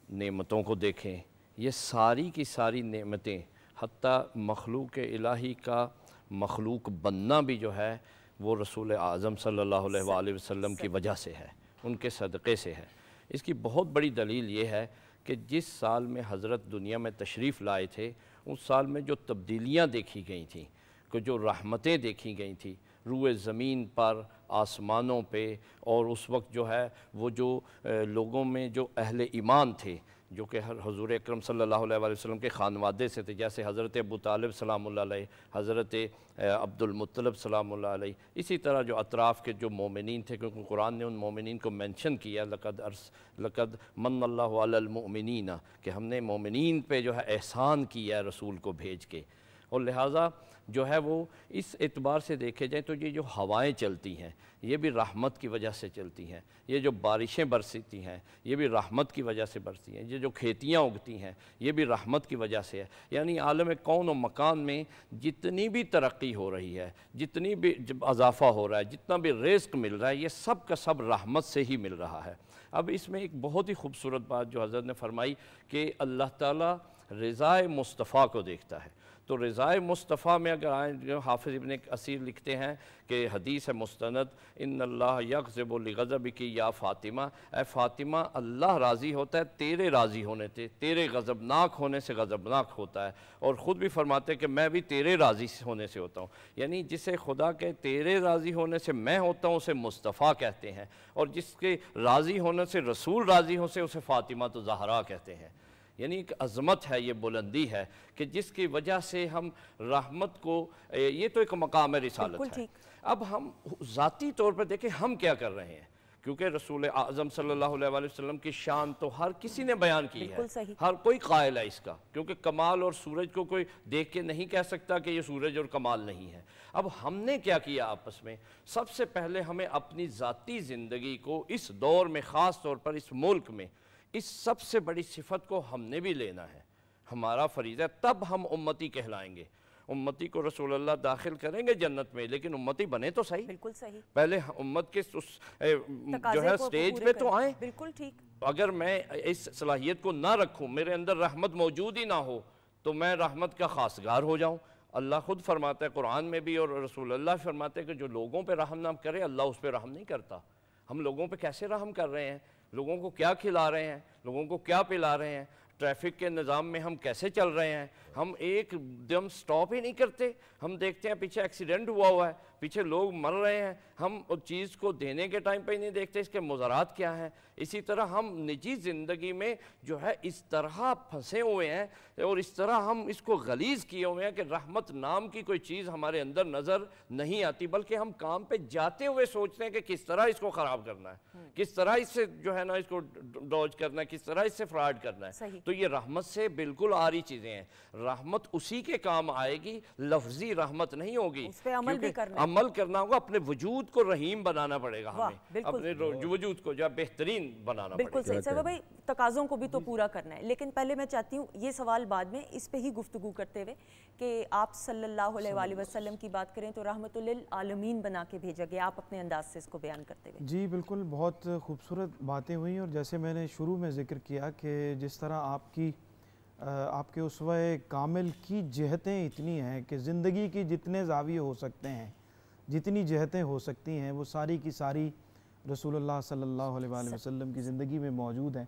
نعمتوں کو دیکھیں، یہ ساری کی ساری نعمتیں، حتیٰ مخلوق الہی کا مخلوق بننا بھی جو ہے وہ رسول اعظم صلی اللہ علیہ وآلہ وسلم کی وجہ سے ہے، ان کے صدقے سے ہے۔ اس کی بہت بڑی دلیل یہ ہے کہ جس سال میں حضرت دنیا میں تشریف لائے تھے اس سال میں جو تبدیلیاں دیکھی گئی تھیں، کہ جو رحمتیں دیکھی گئی تھیں روئے زمین پر، آسمانوں پہ، اور اس وقت جو ہے وہ جو لوگوں میں جو اہل ایمان تھے جو کہ حضور اکرم صلی اللہ علیہ وآلہ وسلم کے خانوادے سے تھے، جیسے حضرت ابو طالب سلام اللہ علیہ، حضرت عبد المطلب سلام اللہ علیہ، اسی طرح جو اطراف کے جو مومنین تھے، کیونکہ قرآن نے ان مومنین کو مینشن کیا، لقد من اللہ علی المؤمنین، کہ ہم نے مومنین پہ جو ہے احسان کیا ہے رسول کو بھیج کے، اور لہٰذا جو ہے وہ اس اعتبار سے دیکھے جائیں تو یہ جو ہوائیں چلتی ہیں یہ بھی رحمت کی وجہ سے چلتی ہیں، یہ جو بارشیں برستی ہیں یہ بھی رحمت کی وجہ سے برستی ہیں، یہ جو کھیتیاں اگتی ہیں یہ بھی رحمت کی وجہ سے ہے۔ یعنی عالم کون و مکان میں جتنی بھی ترقی ہو رہی ہے، جتنی بھی اضافہ ہو رہا ہے، جتنا بھی رزق مل رہا ہے، یہ سب کا سب رحمت سے ہی مل رہا ہے۔ اب اس میں ایک بہت ہی خوبصورت بات جو حضرت نے فرمائی کہ اللہ تعالیٰ رضائے مصطفیٰ کو دیکھتا ہے، تو رضائے مصطفیٰ میں اگر آئیں، جو حافظ ابن اسیر لکھتے ہیں کہ حدیث مستند ان اللہ یغضب لغضبک یا فاطمہ، اے فاطمہ اللہ راضی ہوتا ہے تیرے راضی ہونے سے، تیرے غضبناک ہونے سے غضبناک ہوتا ہے، اور خود بھی فرماتے ہیں کہ میں بھی تیرے راضی ہونے سے ہوتا ہوں۔ یعنی جسے خدا کے تیرے راضی ہونے سے میں ہوتا ہوں اسے مصطفیٰ کہتے ہیں، اور جس کے راضی ہونے سے رسول راضی ہو سے اسے فاطمہ تو زہرا کہتے ہیں۔ یعنی ایک عظمت ہے، یہ بلندی ہے کہ جس کی وجہ سے ہم رحمت کو، یہ تو ایک مقام رسالت ہے۔ اب ہم ذاتی طور پر دیکھیں ہم کیا کر رہے ہیں، کیونکہ رسول اعظم صلی اللہ علیہ وآلہ وسلم کی شان تو ہر کسی نے بیان کی ہے، ہر کوئی قائل ہے اس کا، کیونکہ کمال اور سورج کو کوئی دیکھ کے نہیں کہہ سکتا کہ یہ سورج اور کمال نہیں ہے۔ اب ہم نے کیا کیا آپس میں؟ سب سے پہلے ہمیں اپنی ذاتی زندگی کو اس دور میں، خاص طور پر اس ملک میں، اس سب سے بڑی صفت کو ہم نے بھی لینا ہے، ہمارا فریضہ، تب ہم امتی کہلائیں گے۔ امتی کو رسول اللہ داخل کریں گے جنت میں، لیکن امتی بنے تو صحیح،
بالکل صحیح،
پہلے امت کے جو ہے سٹیج پہ تو آئیں۔
بالکل ٹھیک۔
اگر میں اس صلاحیت کو نہ رکھوں، میرے اندر رحمت موجود ہی نہ ہو، تو میں رحمت کا خاصگار ہو جاؤں۔ اللہ خود فرماتا ہے قرآن میں بھی، اور رسول اللہ فرماتے ہیں کہ جو لوگوں پہ رحم نہ کرے اللہ اس پہ رحم نہیں کرتا۔ ہم لوگوں پہ کیسے رحم کر رہے ہیں؟ لوگوں کو کیا کھلا رہے ہیں؟ لوگوں کو کیا پلا رہے ہیں؟ ٹریفک کے نظام میں ہم کیسے چل رہے ہیں؟ ہم ایک دم سٹاپ ہی نہیں کرتے، ہم دیکھتے ہیں پیچھے ایکسیڈنٹ ہوا ہے، پیچھے لوگ مر رہے ہیں، ہم اس چیز کو دینے کے ٹائم پہ ہی نہیں دیکھتے اس کے مضرات کیا ہیں۔ اسی طرح ہم نجی زندگی میں جو ہے اس طرح پھنسے ہوئے ہیں اور اس طرح ہم اس کو غلیظ کیے ہوئے ہیں کہ رحمت نام کی کوئی چیز ہمارے اندر نظر نہیں آتی، بلکہ ہم کام پہ جاتے ہوئے سوچتے ہیں کہ کس طرح اس کو خراب کرنا ہے، کس طرح اس سے جو ہے نا اس کو ڈوج کرنا ہے، کس طرح اس سے فراڈ کرنا ہے۔ تو یہ رحمت سے بالکل آری چیزیں ہیں۔ رحمت اسی کے کام آئے گی، لفظی رحمت نہیں ہوگی،
اس پہ عمل بھی کرنا ہے،
عمل کرنا ہوگا، اپنے وجود کو رحیم بنانا پڑے گا ہمیں، اپنے وجود کو جو بہترین بنانا پڑے گا۔
بالکل صحیح سر بھائی، تقاضوں کو بھی تو پورا کرنا ہے، لیکن پہلے میں چاہتی ہوں یہ سوال بعد میں اس پہ ہی گفتگو کرتے ہوئے کہ آپ صلی اللہ علیہ وآلہ وسلم کی بات کریں تو رحمت للعالمین بنا کے بھیجا گیا، آپ اپنے انداز سے اس کو بیان کرتے ہوئے۔
جی بالکل، بہت خوبصورت باتیں ہوئیں، اور جیسے میں نے شروع میں ذکر کیا کہ جس طرح آپ کے اسوہ کامل کی جہتیں اتنی ہیں کہ زندگی کی جتنے زاویے ہو سکتے ہیں، جتنی جہتیں ہو سکتی ہیں، وہ ساری کی ساری رسول اللہ صلی اللہ علیہ وآلہ وسلم کی زندگی میں موجود ہیں۔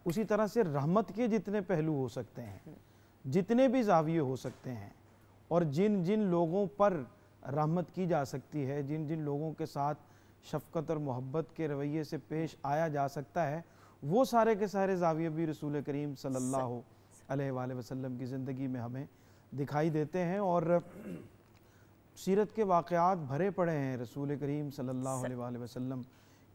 اسی طرح سے رحمت کے جتنے پہلو ہو سکتے ہیں، جتنے بھی زاویے ہو سکتے ہیں، اور جن جن لوگوں پر رحمت کی جا سکتی ہے، جن جن لوگوں کے ساتھ شفقت اور محبت کے رویے سے پیش آیا جا سکتا ہے، وہ سارے کے سارے زاویے بھی رسول کریم صلی اللہ علیہ وآلہ وسلم کی زندگی میں ہمیں دکھائی دیتے ہیں، اور سیرت کے واقعات بھرے پڑے ہیں رسول کریم صلی اللہ علیہ وآلہ وسلم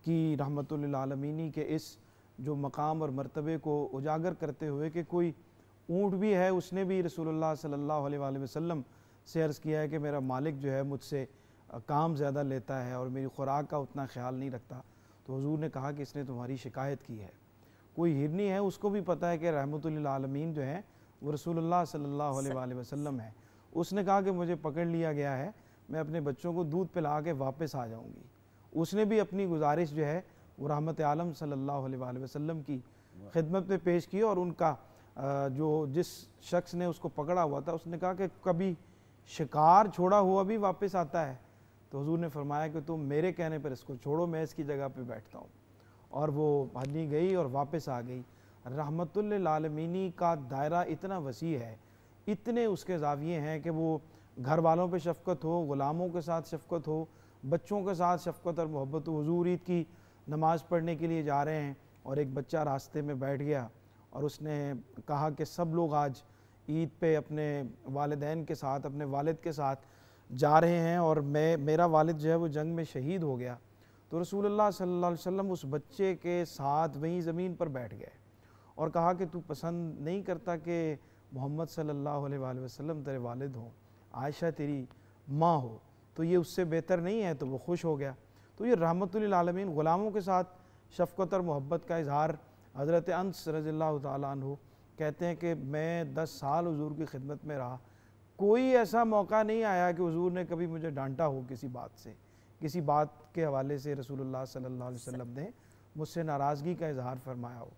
کی رحمت للعالمینی کے اس جو مقام اور مرتبے کو اجاگر کرتے ہوئے کہ کوئی اونٹ بھی ہے، اس نے بھی رسول اللہ صلی اللہ علیہ وآلہ وسلم سے عرض کیا ہے کہ میرا مالک جو ہے مجھ سے کام زیادہ لیتا ہے اور میری خوراک کا اتنا خیال نہیں رکھتا، تو حضور نے کہا کہ اس نے تمہاری شکایت کی ہے۔ کوئی ہرنی ہے، اس کو بھی پتہ ہے کہ رحمت للعالمین جو ہے وہ رسول اللہ صلی اللہ علیہ وآلہ وسلم ہے، اس نے کہا کہ مجھے پکڑ لیا گیا ہے، میں اپنے بچوں کو دودھ پلا کے واپس آ جاؤں گی۔ اس نے بھی اپنی گزارش جو ہے وہ رحمت عالم صلی اللہ علیہ وآلہ وسلم کی خدمت میں پیش کی، اور ان کا جس شخص نے اس کو پکڑا ہوا تھا اس نے کہا کہ کبھی شکار چھوڑا ہوا بھی واپس آتا ہے؟ تو حضور نے فرمایا کہ تم میرے کہنے پر اس کو چھوڑو، میں اس کی جگہ پہ بیٹھتا ہوں، اور وہ ہنی گئی اور واپس آ گئی۔ رحمت للعالمینی کا دائرہ اتنا وسیع ہے، اتنے اس کے زاویے ہیں کہ وہ گھر والوں پہ شفقت ہو، غلاموں کے ساتھ شفقت ہو، بچوں کے ساتھ شفقت اور محبت ہو۔ حضور عید کی نماز پڑھنے کے لیے جا رہے ہیں اور ایک بچہ راستے میں بیٹھ گیا اور اس نے کہا کہ سب لوگ آج عید پہ اپنے والدین کے ساتھ، اپنے والد کے ساتھ جا رہے ہیں اور میرا والد جو ہے وہ جنگ میں شہید ہو گیا۔ تو رسول اللہ صلی اللہ علیہ وسلم اس بچے کے ساتھ وہیں زمین پر بیٹھ گئے اور کہا کہ تو پسند نہیں کرتا کہ محمد صلی اللہ علیہ وآلہ وسلم تیرے والد ہوں، عائشہ تیری ماں ہو، تو یہ اس سے بہتر نہیں ہے؟ تو وہ خوش ہو گیا۔ تو یہ رحمت للعالمین، غلاموں کے ساتھ شفقت اور محبت کا اظہار۔ حضرت انس رضی اللہ تعالیٰ عنہ کہتے ہیں کہ میں 10 سال حضور کی خدمت میں رہا، کوئی ایسا موقع نہیں آیا کہ حضور نے کبھی مجھے ڈانٹا ہو کسی بات سے، کسی بات کے حوالے سے رسول اللہ صلی اللہ علیہ وسلم نے مجھ سے ناراضگی کا اظہار فرمایا ہو۔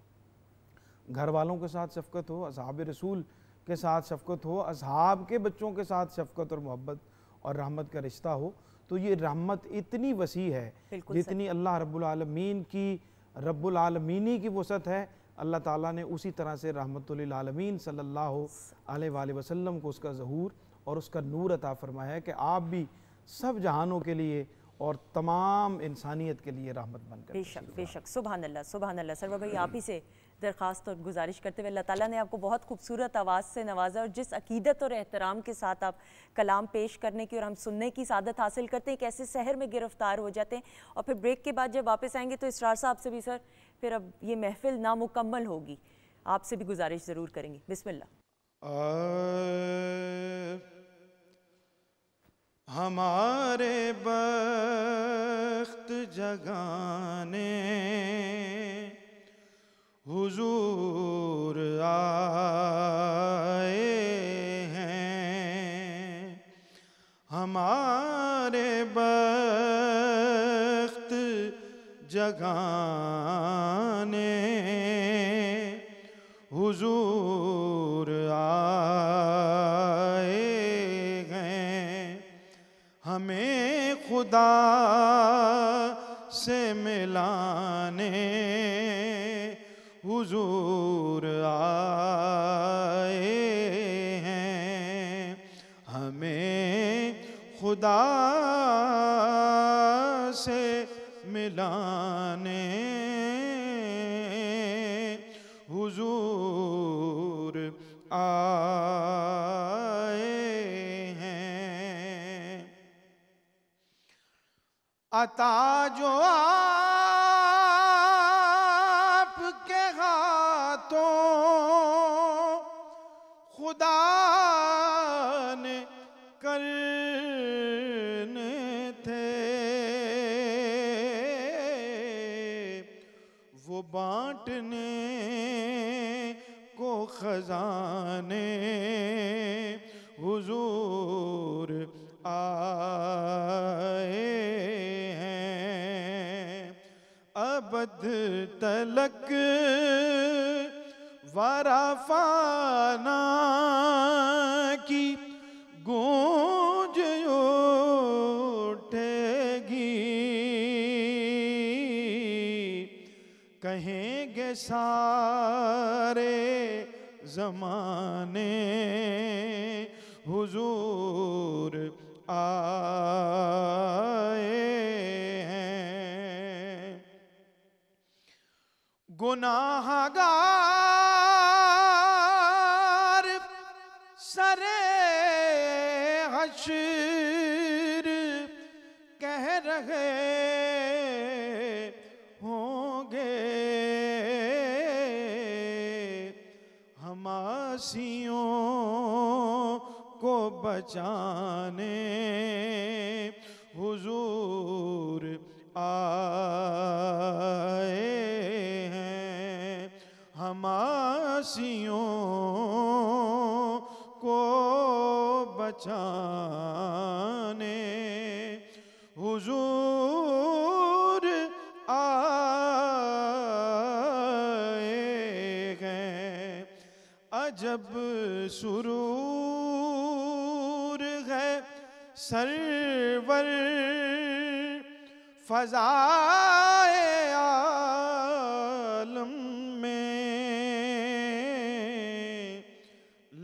گھر والوں کے ساتھ شفقت ہو، اصحاب رسول کے ساتھ شفقت ہو، اصحاب کے بچوں کے ساتھ شفقت اور محبت اور رحمت کا رشتہ ہو، تو یہ رحمت اتنی وسیع ہے جتنی اللہ رب العالمین کی رب العالمینی کی وسعت ہے، اللہ تعالیٰ نے اسی طرح سے رحمت للعالمین صلی اللہ علیہ وآلہ وسلم کو اس کا ظہور اور اس کا نور عطا فرمایا ہے کہ آپ بھی سب جہانوں کے لیے اور تمام انسانیت کے لیے رحمت بن کر
بے شک بے شک. سبحان اللہ سبحان اللہ. سرور بھائی آپ ہی سے درخواست اور گزارش کرتے ہوئے اللہ تعالیٰ نے آپ کو بہت خوبصورت آواز سے نوازا اور جس عقیدت اور احترام کے ساتھ آپ کلام پیش کرنے کی اور ہم سننے کی سعادت حاصل کرتے ہیں ایک ایسے سحر میں گرفتار ہو جاتے ہیں. اور پھر بریک کے بعد جب واپس آئیں گے تو اسرار صاحب سے بھی سر پھر اب یہ محفل نامکمل ہوگی, آپ سے بھی گزارش ضرور کریں گے. بسم اللہ.
ہمارے بخت جگانے حضور آئے ہیں, ہمارے بخت جگانے حضور آئے ہیں, ہمیں خدا سے ملانے حضور آئے ہیں, ہمیں خدا سے ملانے حضور آئے ہیں. عطا جو آپ کے ہاتھوں خدا نے کرنے تھے, وہ بانٹنے کو خزانے حضور آئے ہیں, ابد تلک ورفانا کی گونج اٹھے گی, کہیں گے سارے زمانے حضور آئے ہیں. گناہ گار سرے حشر کہہ رہے ہوں گے, ہماسیوں کو بچانے حضور آئے ہیں, ہماسیوں کو بچانے حضور آئے ہیں. عجب سرور ہے سرور فضائے عالم میں,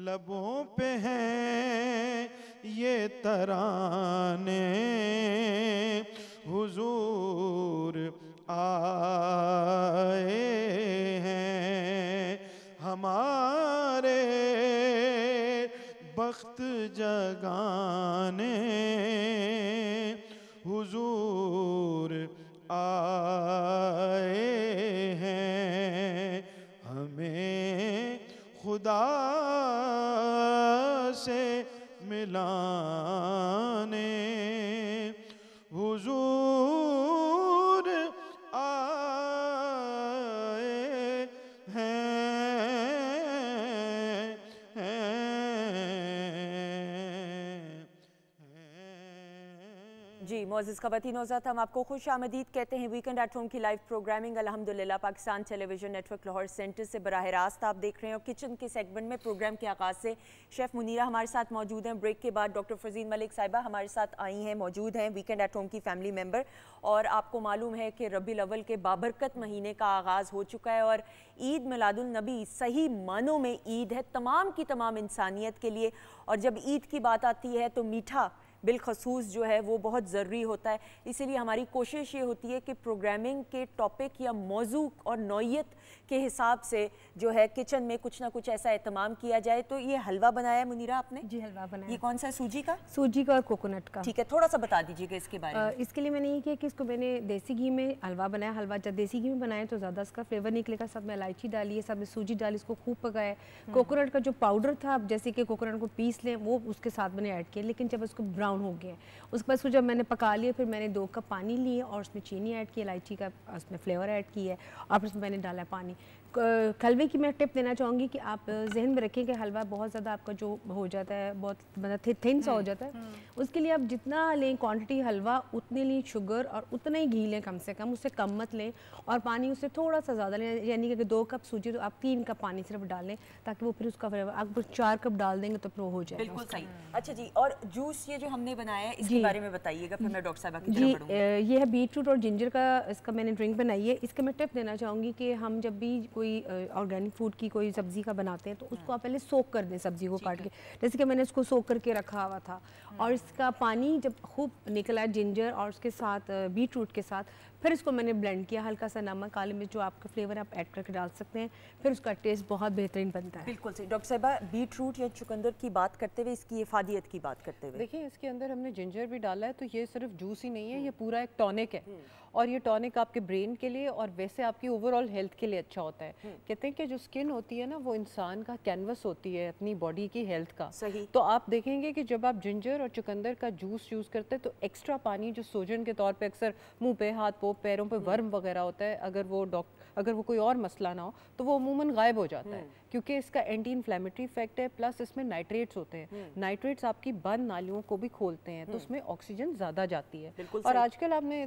لبوں پہ ہیں یہ ترانے حضور آئے ہیں, ہمارے بخت جگانے حضور آئے ہیں, ہمیں خدا سے ملانے حضور آئے ہیں.
جی معزز خواتین و حضرات, ہم آپ کو خوش آمدید کہتے ہیں. ویکنڈ ایٹ ہوم کی لائیو پروگرامنگ الحمدللہ Pakistan television network Lahore centre سے براہ راست آپ دیکھ رہے ہیں, اور کچن کے سیگمنٹ میں پروگرام کے آغاز سے شیف منیرہ ہمارے ساتھ موجود ہیں. بریک کے بعد ڈاکٹر فرزین ملک صاحبہ ہمارے ساتھ آئی ہیں, موجود ہیں, ویکنڈ ایٹ ہوم کی فیملی ممبر. اور آپ کو معلوم ہے کہ ربیع الاول کے بابرکت مہینے کا آغاز ہو چکا ہے, اور عید میلاد النبی صحیح معنوں میں عید ہے تمام کی تمام انسانیت کے لیے. اور جب عید کی بات آتی ہے تو میٹھا بالخصوص جو ہے وہ بہت ضروری ہوتا ہے. اسی لیے ہماری کوشش یہ ہوتی ہے کہ پروگرامنگ کے ٹاپک یا موضوع اور نوعیت کے حساب سے جو ہے کچن میں کچھ نہ کچھ ایسا اہتمام کیا جائے. تو یہ حلوہ بنایا ہے منیرہ آپ نے؟
جی حلوہ بنایا.
یہ کون سا ہے؟ سوجی کا؟
سوجی کا اور کوکونٹ کا.
ٹھیک ہے، تھوڑا سا بتا دیجیے گا اس کے بارے میں.
اس کے لیے میں نے یہ کیا کہ اس کو میں نے دیسی گھی میں حلوہ بنایا. حلوہ جب دیسی گھی میں بنائے تو زیادہ اس کا فلیور نکلے گا. ساتھ میں الائچی ڈالی ہے, ساتھ میں سوجی ڈالی, اس کو خوب پکایا. کوکونٹ کا جو پاؤڈر تھا, جیسے کہ کوکونٹ کو پیس لیں, وہ اس کے ساتھ میں نے ایڈ کیا. لیکن جب اس کو براؤن ہو گیا اس کے بعد اس کو جب میں نے پکا لیا, پھر میں نے 2 کپ پانی لیے اور اس میں چینی ایڈ کی, الائچی کا اس میں فلیور ایڈ کی ہے, اور پھر اس میں میں نے ڈالا پانی. حلوے کی میں ٹپ دینا چاہوں گی کہ آپ ذہن میں رکھیں کہ حلوہ بہت زیادہ آپ کا جو ہو جاتا ہے, بہت مطلب تھن سا ہو جاتا ہے. اس کے لیے آپ جتنا لیں کوانٹٹی حلوہ اتنے لیں شوگر اور اتنا ہی گھی لیں کم سے کم, اس سے کم مت لیں, اور پانی اس سے تھوڑا سا زیادہ لیں. یعنی کہ 2 کپ سوجی تو آپ 3 کپ پانی صرف ڈالیں تاکہ وہ پھر اس کا فلیور, آپ 4 کپ ڈال دیں گے تو پھر وہ ہو جائے گا.
بالکل صحیح. اچھا جی, اور جوس یہ جو ہم نے بنایا ہے اس کے بارے میں بتائیے گا, پھر میں ڈاکٹر صاحبہ کی طرف بڑھوں گی.
یہ ہے بیٹ روٹ اور جنجر کا, اس کا میں نے ڈرنک بنائی ہے. اس کا میں ٹپ دینا چاہوں گی کہ ہم جب بھی کوئی آرگینک فوڈ کی کوئی سبزی کا بناتے ہیں تو اس کو آپ پہلے سوک کر دیں سبزی کو کاٹ کے, جیسے کہ میں نے اس کو سوک کر کے رکھا ہوا تھا. اور اس کا پانی جب خوب نکلا جنجر اور اس کے ساتھ بیٹ روٹ کے ساتھ, پھر اس کو میں نے بلینڈ کیا, ہلکا سا نمک, کالی مرچ, جو آپ کا فلیور آپ ایڈ کر کے ڈال سکتے ہیں, پھر اس کا ٹیسٹ بہت بہترین بنتا ہے.
بالکل صحیح. ڈاکٹر صاحبہ, بیٹ روٹ یا چقندر کی بات کرتے ہوئے, اس کی افادیت کی بات کرتے ہوئے,
دیکھیں اس کے اندر ہم نے جنجر بھی ڈالا ہے, تو یہ صرف جوس ہی نہیں ہے, یہ پورا ایک ٹونک ہے. اور یہ ٹونک آپ کے برین کے لیے اور ویسے آپ کی اوور آل ہیلتھ کے لیے اچھا ہوتا ہے. کہتے ہیں کہ جو سکن ہوتی ہے نا, وہ انسان کا کینوس ہوتی ہے اپنی باڈی کی ہیلتھ کا. تو آپ دیکھیں گے کہ جب آپ جنجر اور چقندر کا جوس یوز کرتے ہیں تو ایکسٹرا پانی جو سوجن کے طور پہ اکثر منہ پہ, ہاتھ پو, پیروں پہ ورم وغیرہ ہوتا ہے, اگر وہ کوئی اور مسئلہ نہ ہو تو وہ عموماً غائب ہو جاتا ہے, کیونکہ اس کا اینٹی انفلیمیٹری ایفیکٹ ہے. پلس اس میں نائٹریٹس ہوتے ہیں. نائٹریٹس آپ کی بند نالیوں کو بھی کھولتے ہیں, تو اس میں آکسیجن زیادہ جاتی ہے. اور آج کل آپ نے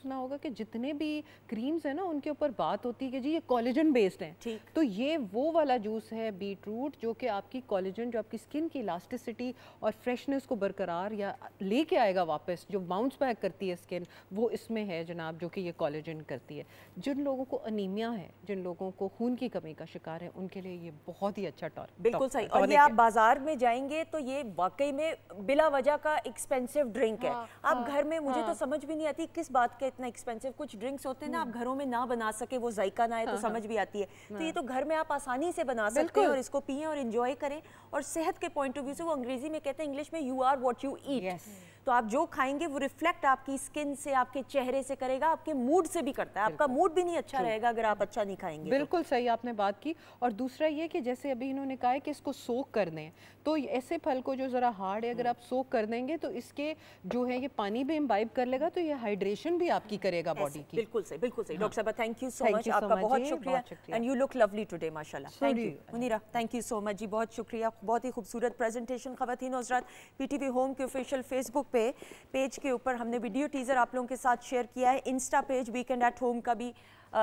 سنا ہوگا کہ جتنے بھی کریمز ہیں نا, ان کے اوپر بات ہوتی ہے کہ جی یہ کولیجن بیسڈ ہیں. تو یہ وہ والا جوس ہے بیٹ روٹ جو کہ آپ کی کولیجن, جو آپ کی اسکن کی الاسٹیسٹی اور فریشنس کو برقرار یا لے کے آئے گا واپس, جو باؤنس بیک کرتی ہے اسکن, وہ اس میں ہے جناب, جو کہ یہ کولیجن کرتی ہے. جن لوگوں کو انیمیا ہے, جن لوگوں کو خون کی کمی کا شکار ہے, ان کے لیے یہ بہت ہی اچھا ٹارگٹ.
بالکل صحیح. اور یہ آپ بازار میں جائیں گے تو یہ واقعی میں بلا وجہ کا ایکسپینسو ڈرنک ہے. آپ گھر میں, مجھے تو سمجھ بھی نہیں آتی کس بات کا اتنا ایکسپینسو. کچھ ڈرنکس ہوتے ہیں نا, آپ گھروں میں نہ بنا سکے, وہ ذائقہ نہ آئے تو سمجھ بھی آتی ہے. تو یہ تو گھر میں آپ آسانی سے بنا سکتے ہیں اور اس کو پئیں اور انجوائے کریں. اور صحت کے پوائنٹ آف ویو سے, وہ انگریزی میں کہتے ہیں, انگلش میں you are what you eat. تو آپ جو کھائیں گے وہ ریفلیکٹ آپ کی اسکن سے, آپ کے چہرے سے کرے گا, آپ کے موڈ سے بھی کرتا ہے. آپ کا موڈ بھی نہیں اچھا رہے گا اگر آپ اچھا نہیں کھائیں گے.
بالکل صحیح آپ نے بات کی. اور دوسرا یہ کہ جیسے ابھی انہوں نے کہا ہے کہ اس کو سوک کر دیں, تو ایسے پھل کو جو ذرا ہارڈ ہے, اگر آپ سوک کر دیں گے تو اس کے جو ہے یہ پانی بھی امبائب کر لے گا, تو یہ ہائیڈریشن بھی آپ کی کرے گا باڈی کی.
بالکل صحیح, بالکل صحیح. ڈاکٹر صاحبہ تھینک یو سو مچ, آپ کا بہت شکریہ. And you look lovely today, ماشاء اللہ. Thank you Munira, thank you so much ji, بہت شکریہ. بہت ہی خوبصورت پریزنٹیشن. خواتین و حضرات, پی ٹی وی ہوم کے آفیشیل فیس بک پہ پیج کے اوپر ہم نے ویڈیو ٹیزر آپ لوگوں کے ساتھ شیئر کیا ہے. Insta page weekend at home کا بھی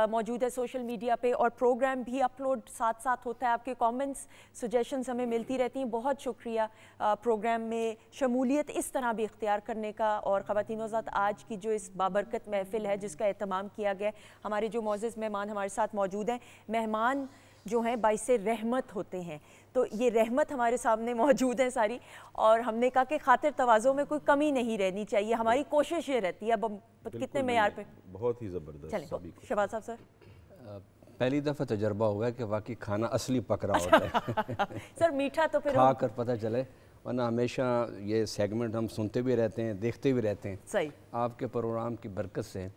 موجود ہے سوشل میڈیا پہ, اور پروگرام بھی اپلوڈ ساتھ ساتھ ہوتا ہے. آپ کے کامنٹس, سجیشنز ہمیں ملتی رہتی ہیں. بہت شکریہ پروگرام میں شمولیت اس طرح بھی اختیار کرنے کا. اور خواتین و حضرات, آج کی جو اس بابرکت محفل ہے جس کا اہتمام کیا گیا, ہمارے جو معزز مہمان ہمارے ساتھ موجود ہیں, مہمان جو ہیں باعث رحمت ہوتے ہیں, تو یہ رحمت ہمارے سامنے موجود ہے ساری. اور ہم نے کہا کہ خاطر تواضع میں کوئی کمی نہیں رہنی چاہیے, ہماری کوشش یہ رہتی ہے. اب کتنے معیار پہ,
بہت ہی زبردست.
چلیں شہباز صاحب سر.
پہلی دفعہ تجربہ ہوا ہے کہ واقعی کھانا اصلی پک رہا ہوتا ہے.
سر میٹھا تو پھر
کھا کر پتہ چلے, ورنہ ہمیشہ یہ سیگمنٹ ہم سنتے بھی رہتے ہیں, دیکھتے بھی رہتے ہیں.
صحیح.
آپ کے پروگرام کی برکت سے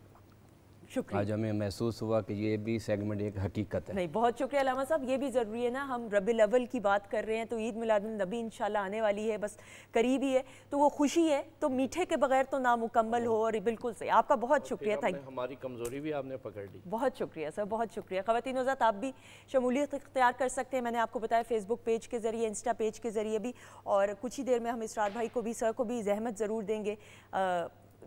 شکریہ.
آج ہمیں محسوس ہوا کہ یہ بھی سیگمنٹ ایک حقیقت ہے.
نہیں, بہت شکریہ علامہ صاحب. یہ بھی ضروری ہے نا, ہم ربیع الاول کی بات کر رہے ہیں, تو عید میلاد النبی انشاءاللہ آنے والی ہے, بس قریب ہی ہے, تو وہ خوشی ہے, تو میٹھے کے بغیر تو نامکمل ہو. اور بالکل صحیح, آپ کا بہت شکریہ. Thank you.
ہماری کمزوری بھی آپ نے پکڑ لی.
بہت شکریہ سر, بہت شکریہ. خواتین و حضرات, آپ بھی شمولیت اختیار کر سکتے ہیں. میں نے آپ کو بتایا فیس بک پیج کے ذریعے, انسٹا پیج کے ذریعے بھی, اور کچھ ہی دیر میں ہم اسرار بھائی کو بھی, سر کو بھی زحمت ضرور دیں گے.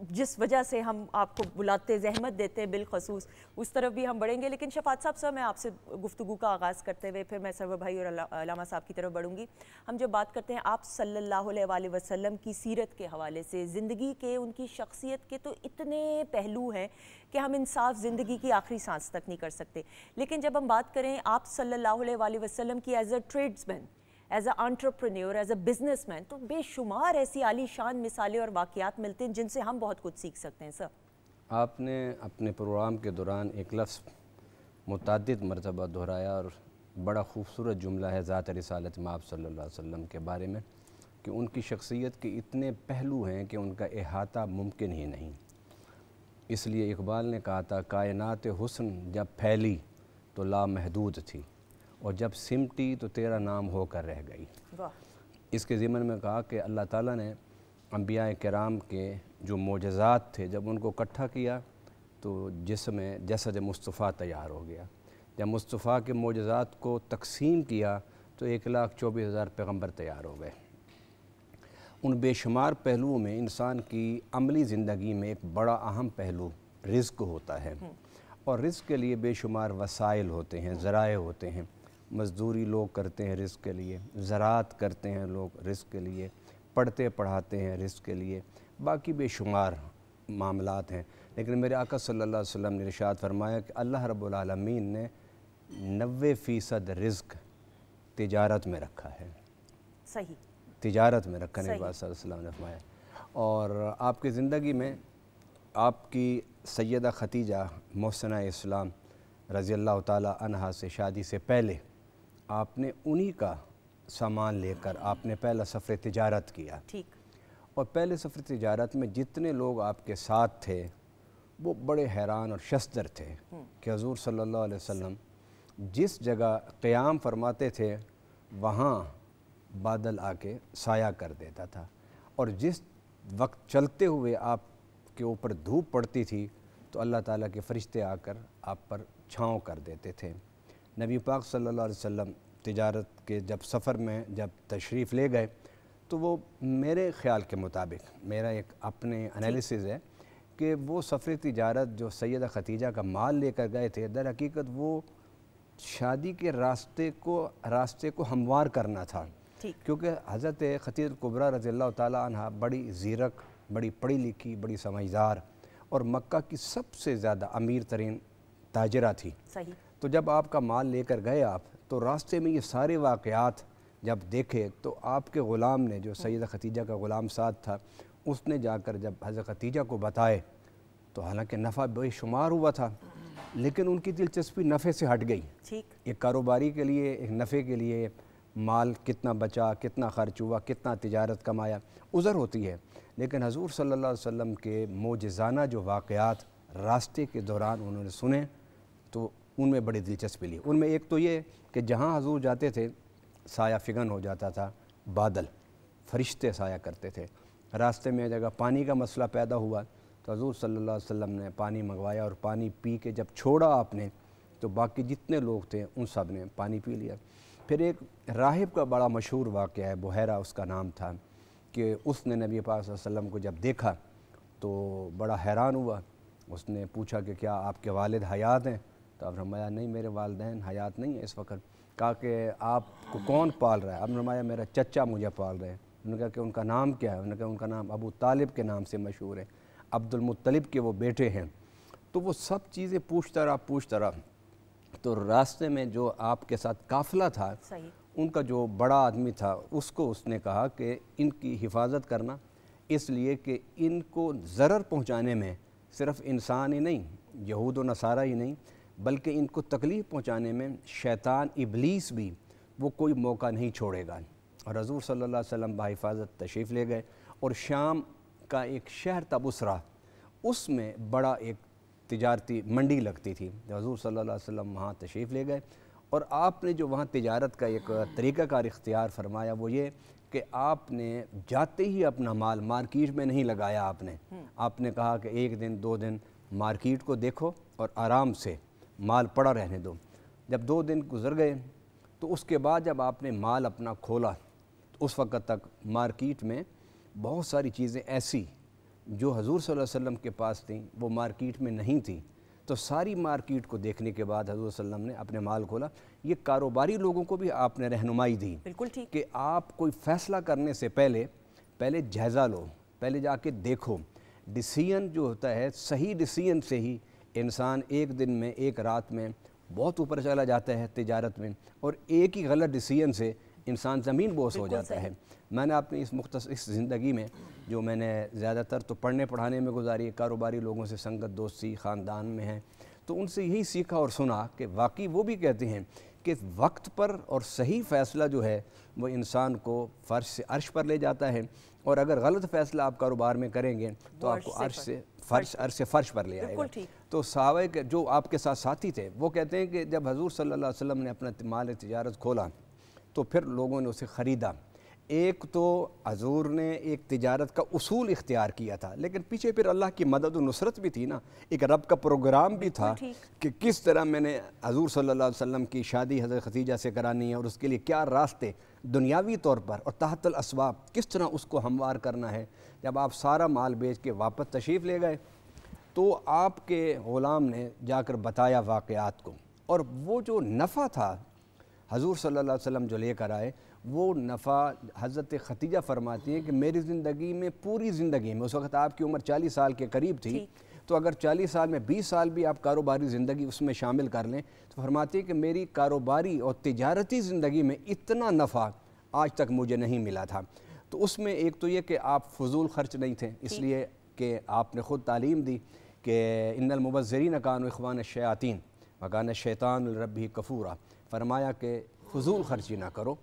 جس وجہ سے ہم آپ کو بلاتے, زحمت دیتے ہیں بالخصوص, اس طرف بھی ہم بڑھیں گے. لیکن شفاعت صاحب, سر میں آپ سے گفتگو کا آغاز کرتے ہوئے پھر میں سرور بھائی اور علامہ صاحب کی طرف بڑھوں گی. ہم جب بات کرتے ہیں آپ صلی اللہ علیہ وآلہ وسلم کی سیرت کے حوالے سے, زندگی کے, ان کی شخصیت کے تو اتنے پہلو ہیں کہ ہم انصاف زندگی کی آخری سانس تک نہیں کر سکتے. لیکن جب ہم بات کریں آپ صلی اللہ علیہ وآلہ وسلم کی as a tradesman, as a entrepreneur, as a businessman, تو بے شمار ایسی عالی شان مثالیں اور واقعات ملتے ہیں جن سے ہم بہت کچھ سیکھ سکتے ہیں. سر,
آپ نے اپنے پروگرام کے دوران ایک لفظ متعدد مرتبہ دہرایا اور بڑا خوبصورت جملہ ہے ذات رسالت مآب صلی اللہ علیہ وسلم کے بارے میں کہ ان کی شخصیت کے اتنے پہلو ہیں کہ ان کا احاطہ ممکن ہی نہیں. اس لیے اقبال نے کہا تھا کائنات حسن جب پھیلی تو لامحدود تھی اور جب سمٹی تو تیرا نام ہو کر رہ گئی. اس کے ضمن میں کہا کہ اللہ تعالیٰ نے انبیاء کرام کے جو معجزات تھے جب ان کو اکٹھا کیا تو جسد مصطفیٰ تیار ہو گیا. جب مصطفیٰ کے معجزات کو تقسیم کیا تو 1,24,000 پیغمبر تیار ہو گئے. ان بے شمار پہلوؤں میں انسان کی عملی زندگی میں ایک بڑا اہم پہلو رزق ہوتا ہے اور رزق کے لیے بے شمار وسائل ہوتے ہیں, ذرائع ہوتے ہیں. مزدوری لوگ کرتے ہیں رزق کے لیے, زراعت کرتے ہیں لوگ رزق کے لیے, پڑھتے پڑھاتے ہیں رزق کے لیے, باقی بے شمار معاملات ہیں. لیکن میرے آقا صلی اللہ علیہ وسلم نے ارشاد فرمایا کہ اللہ رب العالمین نے 90% رزق تجارت میں رکھا ہے.
صحیح,
تجارت میں رکھا نبی پاک صلی اللہ علیہ وسلم نے فرمایا. اور آپ کی زندگی میں آپ کی سیدہ ختیجہ محسنہ اسلام رضی اللہ تعالی عنہا سے شادی سے پہلے آپ نے انہی کا سامان لے کر آپ نے پہلا سفر تجارت کیا.
ٹھیک,
اور پہلے سفر تجارت میں جتنے لوگ آپ کے ساتھ تھے وہ بڑے حیران اور شزدر تھے کہ حضور صلی اللہ علیہ وسلم جس جگہ قیام فرماتے تھے وہاں بادل آ کے سایہ کر دیتا تھا, اور جس وقت چلتے ہوئے آپ کے اوپر دھوپ پڑتی تھی تو اللہ تعالیٰ کے فرشتے آ کر آپ پر چھاؤں کر دیتے تھے. نبی پاک صلی اللہ علیہ وسلم تجارت کے جب سفر میں جب تشریف لے گئے تو وہ میرے خیال کے مطابق, میرا ایک اپنے انالیسز ہے کہ وہ سفر تجارت جو سیدہ ختیجہ کا مال لے کر گئے تھے در حقیقت وہ شادی کے راستے کو ہموار کرنا تھا. کیونکہ حضرت ختیجہ کبریٰ رضی اللہ تعالی عنہ بڑی زیرک, بڑی پڑھی لکھی, بڑی سمجھدار اور مکہ کی سب سے زیادہ امیر ترین تاجرہ تھی.
صحیح,
تو جب آپ کا مال لے کر گئے آپ تو راستے میں یہ سارے واقعات جب دیکھے تو آپ کے غلام نے, جو سیدہ ختیجہ کا غلام ساتھ تھا, اس نے جا کر جب حضرت ختیجہ کو بتائے تو حالانکہ نفع بے شمار ہوا تھا لیکن ان کی دلچسپی نفع سے ہٹ گئی.
ٹھیک,
ایک کاروباری کے لیے, ایک نفع کے لیے مال کتنا بچا, کتنا خرچ ہوا, کتنا تجارت کمایا, عذر ہوتی ہے. لیکن حضور صلی اللہ علیہ وسلم کے معجزانہ جو واقعات راستے کے دوران انہوں نے سنے تو ان میں بڑی دلچسپی لی. ان میں ایک تو یہ کہ جہاں حضور جاتے تھے سایہ فگن ہو جاتا تھا, بادل, فرشتے سایہ کرتے تھے. راستے میں جگہ پانی کا مسئلہ پیدا ہوا تو حضور صلی اللہ علیہ وسلم نے پانی منگوایا اور پانی پی کے جب چھوڑا آپ نے تو باقی جتنے لوگ تھے ان سب نے پانی پی لیا. پھر ایک راہب کا بڑا مشہور واقعہ ہے, بحیرہ اس کا نام تھا, کہ اس نے نبی پاک صلی اللہ علیہ وسلم کو جب دیکھا تو بڑا حیران ہوا. اس نے پوچھا کہ کیا آپ کے والد حیات ہیں؟ تو آپ نے فرمایا نہیں, میرے والدین حیات نہیں ہیں اس وقت. کہا کہ آپ کو کون پال رہا ہے؟ آپ نے فرمایا میرا چچا مجھے پال رہے ہیں. انہوں نے کہا کہ ان کا نام کیا ہے؟ انہوں نے کہا ان کا نام ابو طالب کے نام سے مشہور ہے, عبد المطلب کے وہ بیٹے ہیں. تو وہ سب چیزیں پوچھتا رہا. تو راستے میں جو آپ کے ساتھ قافلہ تھا ان کا جو بڑا آدمی تھا اس نے کہا کہ ان کی حفاظت کرنا, اس لیے کہ ان کو ضرر پہنچانے میں صرف انسان ہی نہیں, یہود و نصارہ ہی نہیں, بلکہ ان کو تکلیف پہنچانے میں شیطان ابلیس بھی وہ کوئی موقع نہیں چھوڑے گا. اور حضور صلی اللہ علیہ وسلم بحفاظت تشریف لے گئے اور شام کا ایک شہر تھا بصرہ, اس میں بڑا ایک تجارتی منڈی لگتی تھی. حضور صلی اللہ علیہ وسلم وہاں تشریف لے گئے اور آپ نے جو وہاں تجارت کا ایک طریقہ کار اختیار فرمایا وہ یہ کہ آپ نے جاتے ہی اپنا مال مارکیٹ میں نہیں لگایا. آپ نے کہا کہ 1 دن 2 دن مارکیٹ کو دیکھو اور آرام سے مال پڑا رہنے دو. جب 2 دن گزر گئے تو اس کے بعد جب آپ نے مال اپنا کھولا تو اس وقت تک مارکیٹ میں بہت ساری چیزیں ایسی جو حضور صلی اللہ علیہ وسلم کے پاس تھیں وہ مارکیٹ میں نہیں تھیں. تو ساری مارکیٹ کو دیکھنے کے بعد حضور صلی اللہ علیہ وسلم نے اپنے مال کھولا. یہ کاروباری لوگوں کو بھی آپ نے رہنمائی دی.
بالکل ٹھیک,
کہ آپ کوئی فیصلہ کرنے سے پہلے جائزہ لو, پہلے جا کے دیکھو. ڈیسیژن جو ہوتا ہے صحیح ڈیسیژن سے ہی انسان 1 دن میں 1 رات میں بہت اوپر چلا جاتا ہے تجارت میں, اور ایک ہی غلط ڈیسیژن سے انسان زمین بوس ہو جاتا ہے۔ میں نے اپنی اس مختصر اس زندگی میں جو میں نے زیادہ تر تو پڑھنے پڑھانے میں گزاری ہے، کاروباری لوگوں سے سنگت دوستی خاندان میں ہے، تو ان سے یہی سیکھا اور سنا کہ واقعی وہ بھی کہتے ہیں کہ وقت پر اور صحیح فیصلہ جو ہے وہ انسان کو فرش سے عرش پر لے جاتا ہے، اور اگر غلط فیصلہ آپ کاروبار میں کریں گے تو آپ کو عرش سے فرش پر لے آئے گا۔ تو صحابہ کے جو آپ کے ساتھ ساتھی تھے وہ کہتے ہیں کہ جب حضور صلی اللہ علیہ وسلم نے اپنا مال تجارت کھولا تو پھر لوگوں نے اسے خریدا۔ ایک تو حضور نے ایک تجارت کا اصول اختیار کیا تھا، لیکن پیچھے پھر اللہ کی مدد و نصرت بھی تھی نا، ایک رب کا پروگرام بھی تھا کہ کس طرح میں نے حضور صلی اللہ علیہ وسلم کی شادی حضرت خدیجہ سے کرانی ہے، اور اس کے لیے کیا راستے دنیاوی طور پر اور تحت الاسباب کس طرح اس کو ہموار کرنا ہے۔ جب آپ سارا مال بیچ کے واپس تشریف لے گئے تو آپ کے غلام نے جا کر بتایا واقعات کو، اور وہ جو نفع تھا حضور صلی اللہ علیہ وسلم جو لے کر آئے، وہ نفع حضرت خدیجہ فرماتی ہیں کہ میری زندگی میں پوری زندگی میں، اس وقت آپ کی عمر 40 سال کے قریب تھی، تو اگر 40 سال میں 20 سال بھی آپ کاروباری زندگی اس میں شامل کر لیں تو فرماتی ہے کہ میری کاروباری اور تجارتی زندگی میں اتنا نفع آج تک مجھے نہیں ملا تھا۔ تو اس میں ایک تو یہ کہ آپ فضول خرچ نہیں تھے، اس لیے کہ آپ نے خود تعلیم دی کہ ان المبذرین کانوا اخوان الشیاطین وکان الشیطان لربہ کفورا، فرمایا کہ فضول خرچی نہ کرو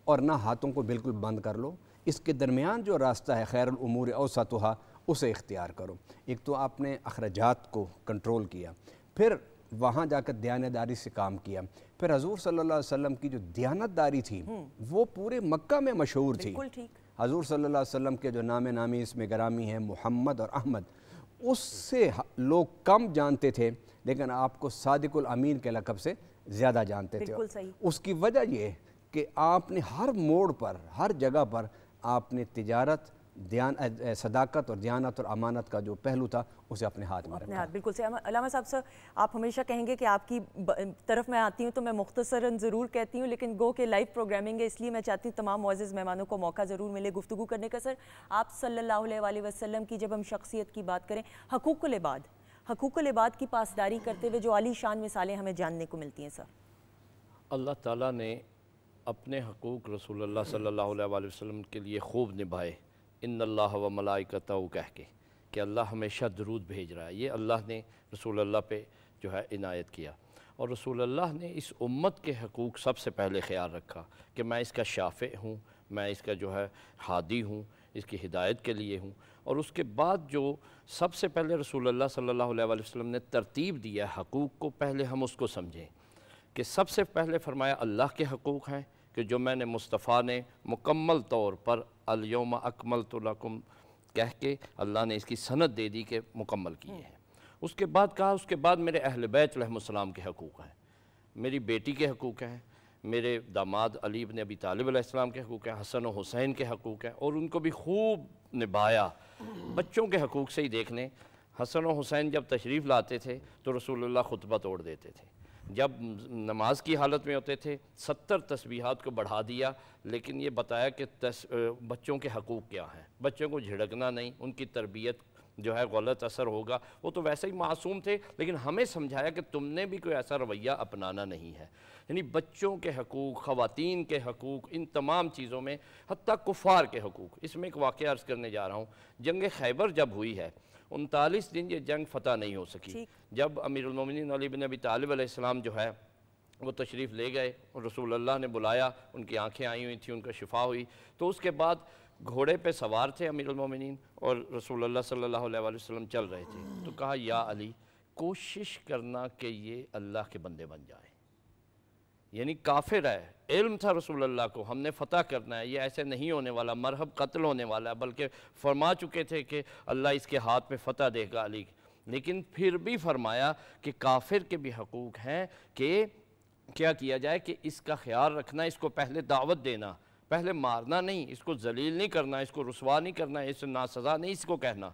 اور نہ ہاتھوں کو بالکل بند کر لو، اس کے درمیان جو راستہ ہے خیر الامور اوسطھا اسے اختیار کرو۔ ایک تو آپ نے اخراجات کو کنٹرول کیا، پھر وہاں جا کر دیانتداری سے کام کیا، پھر حضور صلی اللہ علیہ وسلم کی جو دیانتداری تھی وہ پورے مکہ میں مشہور تھی۔ حضور صلی اللہ علیہ وسلم کے جو نام نامی اس میں گرامی ہیں محمد اور احمد، اس سے لوگ کم جانتے تھے، لیکن آپ کو صادق الامین کے لقب سے زیادہ جانتے تھے۔ اس کی وجہ یہ کہ آپ نے ہر موڑ پر، ہر جگہ پر آپ نے تجارت، صداقت اور دیانت اور امانت کا جو پہلو تھا اسے اپنے ہاتھ میں رکھا۔
بالکل صحیح۔ علامہ صاحب سے آپ ہمیشہ کہیں گے کہ آپ کی طرف میں آتی ہوں تو میں مختصراً ضرور کہتی ہوں، لیکن گو کہ لائیو پروگرامنگ ہے، اس لیے میں چاہتی ہوں تمام معزز مہمانوں کو موقع ضرور ملے گفتگو کرنے کا۔ سر، آپ صلی اللہ علیہ وسلم کی جب ہم شخصیت کی بات کریں، حقوق العباد کی پاسداری کرتے ہوئے جو عالی شان مثالیں ہمیں جاننے کو ملتی ہیں سر۔
اللہ تعالیٰ نے اپنے حقوق رسول اللہ صلی اللہ علیہ وسلم کے لیے خوب نبھائے، ان اللہ و ملائکتہ کہہ کے کہ اللہ ہمیشہ درود بھیج رہا ہے۔ یہ اللہ نے رسول اللہ پہ جو ہے عنایت کیا، اور رسول اللہ نے اس امت کے حقوق سب سے پہلے خیال رکھا کہ میں اس کا شافع ہوں، میں اس کا جو ہے ہادی ہوں، اس کی ہدایت کے لیے ہوں۔ اور اس کے بعد جو سب سے پہلے رسول اللہ صلی اللہ علیہ وسلم نے ترتیب دیا حقوق کو، پہلے ہم اس کو سمجھیں کہ سب سے پہلے فرمایا اللہ کے حقوق ہیں کہ جو میں نے مصطفیٰ نے مکمل طور پر الیوم اکملت لکم کہہ کے اللہ نے اس کی سند دے دی کہ مکمل کیے ہیں۔ اس کے بعد کہا اس کے بعد میرے اہل بیت علیہ السلام کے حقوق ہیں، میری بیٹی کے حقوق ہیں، میرے داماد علی بن ابی طالب علیہ السلام کے حقوق ہیں، حسن و حسین کے حقوق ہیں، اور ان کو بھی خوب نبھایا۔ بچوں کے حقوق سے ہی دیکھ لیں، حسن و حسین جب تشریف لاتے تھے تو رسول اللہ خطبہ توڑ دیتے تھے، جب نماز کی حالت میں ہوتے تھے 70 تسبیحات کو بڑھا دیا، لیکن یہ بتایا کہ بچوں کے حقوق کیا ہیں، بچوں کو جھڑکنا نہیں، ان کی تربیت جو ہے غلط اثر ہوگا، وہ تو ویسے ہی معصوم تھے، لیکن ہمیں سمجھایا کہ تم نے بھی کوئی ایسا رویہ اپنانا نہیں ہے۔ یعنی بچوں کے حقوق، خواتین کے حقوق، ان تمام چیزوں میں، حتیٰ کفار کے حقوق۔ اس میں ایک واقعہ عرض کرنے جا رہا ہوں، جنگ خیبر جب ہوئی ہے 39 دن یہ جنگ فتح نہیں ہو سکی۔ جب امیر المومنین علی بن ابی طالب علیہ السلام جو ہے وہ تشریف لے گئے اور رسول اللہ نے بلایا، ان کی آنکھیں آئی ہوئی تھیں، ان کا شفا ہوئی، تو اس کے بعد گھوڑے پہ سوار تھے امیر المومنین اور رسول اللہ صلی اللہ علیہ وسلم چل رہے تھے، تو کہا یا علی کوشش کرنا کہ یہ اللہ کے بندے بن جائے۔ یعنی کافر ہے، علم تھا رسول اللہ کو ہم نے فتح کرنا ہے، یہ ایسے نہیں ہونے والا، مرحب قتل ہونے والا ہے، بلکہ فرما چکے تھے کہ اللہ اس کے ہاتھ میں فتح دے گا علی۔ لیکن پھر بھی فرمایا کہ کافر کے بھی حقوق ہیں کہ کیا کیا جائے کہ اس کا خیال رکھنا، اس کو پہلے دعوت دینا، پہلے مارنا نہیں، اس کو ذلیل نہیں کرنا، اس کو رسوا نہیں کرنا، اس سے ناسزا نہیں اس کو کہنا،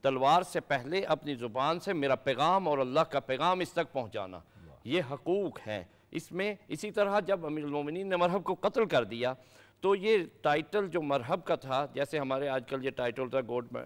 تلوار سے پہلے اپنی زبان سے میرا پیغام اور اللہ کا پیغام اس تک پہنچانا، یہ حقوق ہیں۔ اس میں اسی طرح جب امیر المومنین نے مرحب کو قتل کر دیا تو یہ ٹائٹل جو مرحب کا تھا، جیسے ہمارے آج کل یہ ٹائٹل ہوتا ہے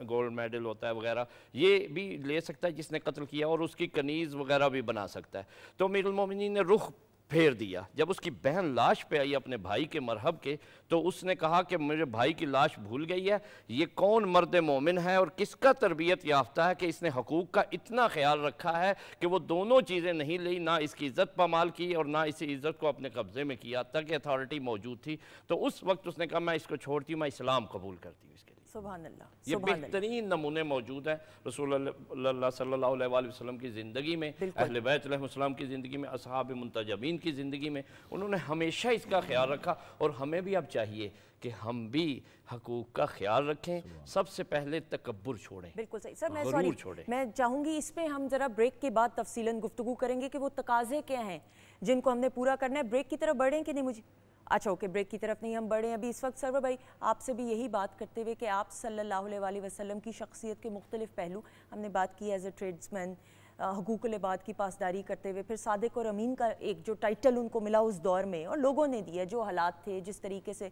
گولڈ میڈل ہوتا ہے وغیرہ، یہ بھی لے سکتا ہے جس نے قتل کیا، اور اس کی کنیز وغیرہ بھی بنا سکتا ہے۔ تو امیر المومنین نے رخ پھیر دیا۔ جب اس کی بہن لاش پہ آئی اپنے بھائی کے مرہب کے تو اس نے کہا کہ میرے بھائی کی لاش بھول گئی ہے، یہ کون مرد مومن ہے اور کس کا تربیت یافتہ ہے کہ اس نے حقوق کا اتنا خیال رکھا ہے کہ وہ دونوں چیزیں نہیں لی، نہ اس کی عزت پامال کی اور نہ اسی عزت کو اپنے قبضے میں کیا تک اتھارٹی موجود تھی۔ تو اس وقت اس نے کہا میں اس کو چھوڑتی ہوں، میں اسلام قبول کرتی ہوں اس کے لیے۔
سبحان اللہ،
یہ بہترین نمونے موجود ہیں رسول اللہ صلی اللہ علیہ وآلہ وسلم کی زندگی میں، اہل بیت علیہ السلام کی زندگی میں، اصحاب منتجبین کی زندگی میں، انہوں نے ہمیشہ اس کا خیال رکھا۔ اور ہمیں بھی اب چاہیے کہ ہم بھی حقوق کا خیال رکھیں، سب سے پہلے تکبر چھوڑیں،
بالکل صحیح سر۔ میں
غرور چھوڑیں۔
میں چاہوں گی اس پہ ہم ذرا بریک کے بعد تفصیلاً گفتگو کریں گے کہ وہ تقاضے کیا ہیں جن کو ہم نے پورا کرنا ہے۔ بریک کی طرف بڑھیں کہ نہیں؟ مجھے اچھا اوکے، بریک کی طرف نہیں ہم بڑھیں ابھی۔ اس وقت سرور بھائی آپ سے بھی یہی بات کرتے ہوئے کہ آپ صلی اللہ علیہ وآلہ وسلم کی شخصیت کے مختلف پہلو ہم نے بات کی، ایز اے ٹریڈز مین حقوق العباد کی پاسداری کرتے ہوئے، پھر صادق اور امین کا ایک جو ٹائٹل ان کو ملا اس دور میں اور لوگوں نے دیا، جو حالات تھے جس طریقے سے،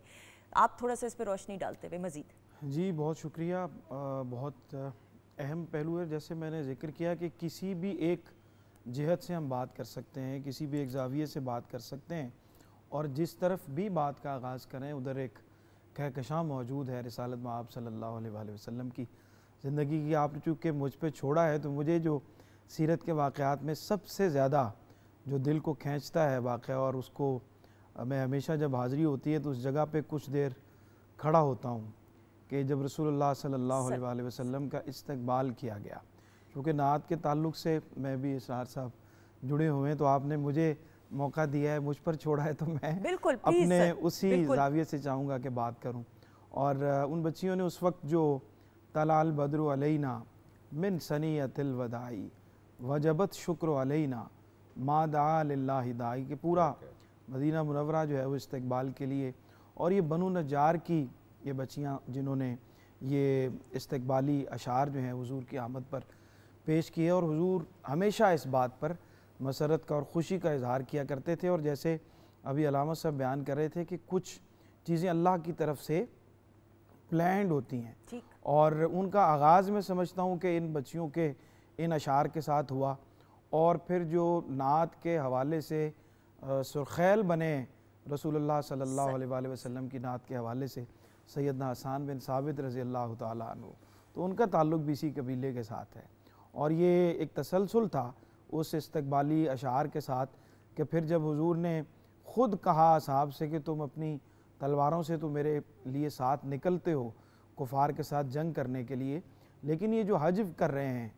آپ تھوڑا سا اس پہ روشنی ڈالتے ہوئے مزید۔
جی بہت شکریہ۔ بہت اہم پہلو ہے، جیسے میں نے ذکر کیا کہ کسی بھی ایک جہت سے ہم بات کر سکتے ہیں، کسی بھی ایک زاویے سے بات کر سکتے ہیں، اور جس طرف بھی بات کا آغاز کریں ادھر ایک کہکشاں موجود ہے رسالت مآب صلی اللہ علیہ وآلہ وسلم کی زندگی کی۔ آپ نے چونکہ مجھ پہ چھوڑا ہے تو مجھے جو سیرت کے واقعات میں سب سے زیادہ جو دل کو کھینچتا ہے واقعہ، اور اس کو میں ہمیشہ جب حاضری ہوتی ہے تو اس جگہ پہ کچھ دیر کھڑا ہوتا ہوں کہ جب رسول اللہ صلی اللہ علیہ وآلہ وسلم کا استقبال کیا گیا، کیونکہ نعت کے تعلق سے میں بھی اسرار صاحب جڑے ہوئے ہیں، تو آپ نے مجھے موقع دیا ہے، مجھ پر چھوڑا ہے، تو میں اپنے اسی زاویے سے چاہوں گا کہ بات کروں۔ اور ان بچیوں نے اس وقت جو طلع البدر علینا من ثنیۃ الوداع وجبت شکر علینا ما دعا للہ داعی، کہ پورا مدینہ منورہ جو ہے وہ استقبال کے لیے، اور یہ بنو نجار کی یہ بچیاں جنہوں نے یہ استقبالی اشعار جو ہیں حضور کی آمد پر پیش کیے، اور حضور ہمیشہ اس بات پر مسرت کا اور خوشی کا اظہار کیا کرتے تھے۔ اور جیسے ابھی علامہ صاحب بیان کر رہے تھے کہ کچھ چیزیں اللہ کی طرف سے پلینڈ ہوتی ہیں، اور ان کا آغاز میں سمجھتا ہوں کہ ان بچیوں کے ان اشعار کے ساتھ ہوا، اور پھر جو نعت کے حوالے سے سرخیل بنے رسول اللہ صلی اللہ علیہ وآلہ وسلم کی نعت کے حوالے سے سیدنا حسان بن ثابت رضی اللہ تعالیٰ عنہ، تو ان کا تعلق بھی اسی قبیلے کے ساتھ ہے، اور یہ ایک تسلسل تھا اس استقبالی اشعار کے ساتھ کہ پھر جب حضور نے خود کہا اصحاب سے کہ تم اپنی تلواروں سے تو میرے لیے ساتھ نکلتے ہو کفار کے ساتھ جنگ کرنے کے لیے، لیکن یہ جو حجو کر رہے ہیں،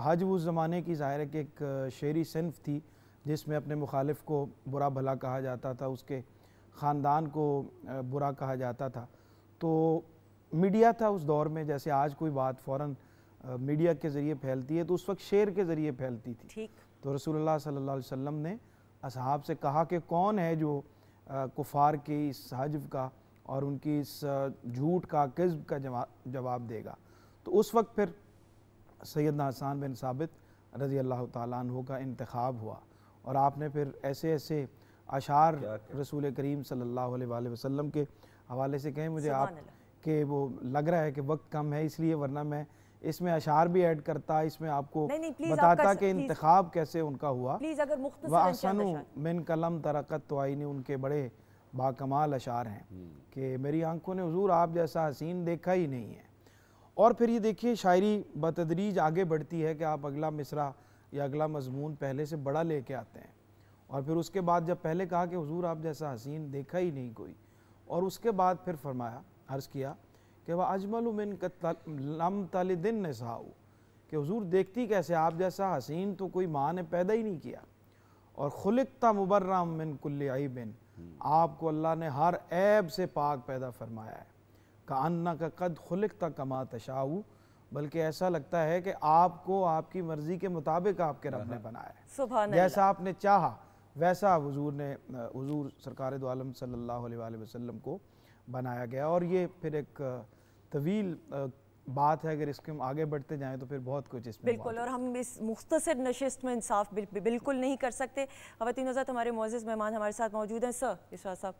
حجو اس زمانے کی ظاہر ہے کہ ایک شعری صنف تھی جس میں اپنے مخالف کو برا بھلا کہا جاتا تھا، اس کے خاندان کو برا کہا جاتا تھا، تو میڈیا تھا اس دور میں، جیسے آج کوئی بات فوراً میڈیا کے ذریعے پھیلتی ہے، تو اس وقت شعر کے ذریعے پھیلتی تھی۔ تو رسول اللہ صلی اللہ علیہ وسلم نے اصحاب سے کہا کہ کون ہے جو کفار کی اس حجو کا اور ان کی اس جھوٹ کا، کذب کا جواب دے گا، تو اس وقت پھر سیدنا حسان بن ثابت رضی اللہ تعالیٰ عنہ کا انتخاب ہوا، اور آپ نے پھر ایسے ایسے اشعار رسول کریم صلی اللہ علیہ وآلہ وسلم کے حوالے سے کہیں مجھے آپ کہ وہ لگ رہا ہے کہ وقت کم ہے، اس لیے ورنہ میں اس میں اشعار بھی ایڈ کرتا، اس میں آپ کو بتاتا کہ انتخاب کیسے ان کا ہوا۔ وَأَحْسَنُ مِنْ کَلَمْ تَرَقَتْ تُعَيْنِ، ان کے بڑے باکمال اشعار ہیں کہ میری آنکھوں نے حضور آپ جیسا حسین دیکھا ہی نہیں ہے۔ اور پھر یہ دیکھیے شاعری بتدریج آگے بڑھتی ہے کہ آپ اگلا مصرع یا اگلا مضمون پہلے سے بڑا لے کے آتے ہیں، اور پھر اس کے بعد جب پہلے کہا کہ حضور آپ جیسا حسین دیکھا ہی نہیں کوئی، اور اس کے بعد پھر فرمایا، عرض کیا کہ وَأَجْمَلُ مِنْكَ لَمْ تَلِدِ النِّسَاءُ، کہ حضور دیکھتی کیسے، آپ جیسا حسین تو کوئی ماں نے پیدا ہی نہیں کیا، اور خُلِقْتَ مُبَرًّا مِنْ كُلِّ عَيْبٍ، آپ کو اللہ نے ہر عیب سے پاک پیدا فرمایا ہے، كَأَنَّكَ قَدْ خُلِقْتَ كَمَا تَشَاءُ، بلکہ ایسا لگتا ہے کہ آپ کو آپ کی مرضی کے مطابق آپ کے رب نے بنایا ہے، جیسا آپ نے چاہا ویسا حضور سرکار دو عالم صلی اللہ علیہ وآلہ وسلم کو بنایا گیا۔ اور یہ پھر ایک طویل بات ہے، اگر اس کے ہم آگے بڑھتے جائیں تو پھر بہت کچھ اس میں
بالکل، اور ہم اس مختصر نشست میں انصاف بالکل نہیں کر سکتے۔ خواتین حضرات ہمارے معزز مہمان ہمارے ساتھ موجود ہیں۔ سر اسرار صاحب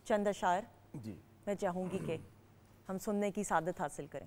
چند اشعار میں چاہوں گی کہ ہم سننے کی سعادت حاصل کریں۔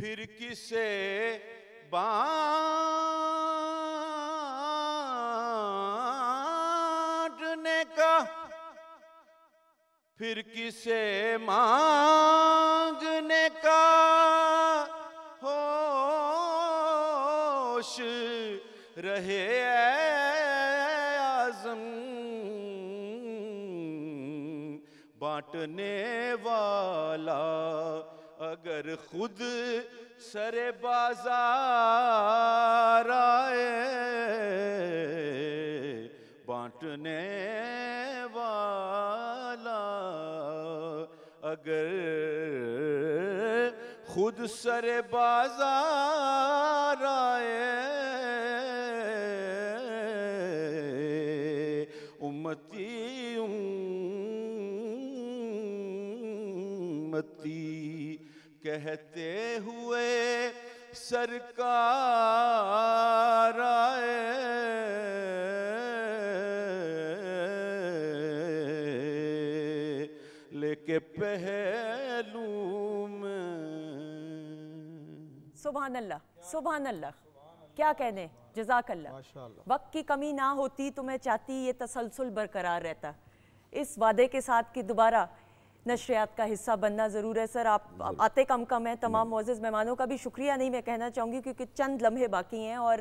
پھر کسے بانٹنے کا، پھر کسے مانگنے کا ہوش رہے اعظم، بانٹنے والا اگر خود سر بازار آئے، بانٹنے والا اگر خود سر بازار آئے، امتی امتی کہتے ہوئے سرکار آئے، لے کے پہلو میں۔
سبحان اللہ، سبحان اللہ، کیا کہنے، جزاک اللہ۔ وقت کی کمی نہ ہوتی تو میں چاہتی یہ تسلسل برقرار رہتا، اس وعدے کے ساتھ کہ دوبارہ نشریات کا حصہ بننا ضرور ہے۔ سر آپ آتے کم ہیں، تمام معزز مہمانوں کا بھی شکریہ نہیں میں کہنا چاہوں گی کیونکہ چند لمحے باقی ہیں، اور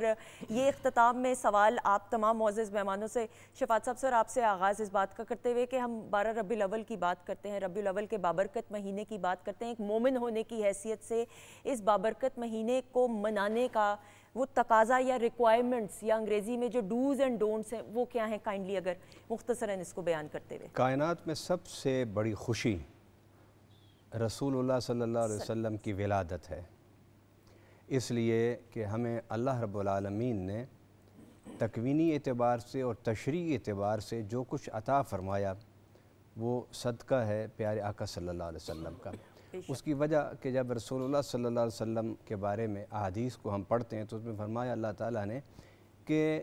یہ اختتام میں سوال آپ تمام معزز مہمانوں سے، شفاعت صاحب سر آپ سے آغاز اس بات کا کرتے ہوئے کہ ہم 12 ربیع الاول کی بات کرتے ہیں، ربیع الاول کے بابرکت مہینے کی بات کرتے ہیں، ایک مومن ہونے کی حیثیت سے اس بابرکت مہینے کو منانے کا وہ تقاضا یا ریکوائرمنٹس یا انگریزی میں جو ڈوز اینڈ ڈونٹس ہیں وہ کیا ہیں، کائنڈلی اگر مختصراً اس کو بیان کرتے ہوئے۔
کائنات میں سب سے بڑی خوشی رسول اللہ صلی اللہ علیہ وسلم کی ولادت ہے، اس لیے کہ ہمیں اللہ رب العالمین نے تکوینی اعتبار سے اور تشریعی اعتبار سے جو کچھ عطا فرمایا وہ صدقہ ہے پیارے آقا صلی اللہ علیہ وسلم کا۔ اس کی وجہ کہ جب رسول اللہ صلی اللہ علیہ وسلم کے بارے میں احادیث کو ہم پڑھتے ہیں تو اس میں فرمایا اللہ تعالیٰ نے کہ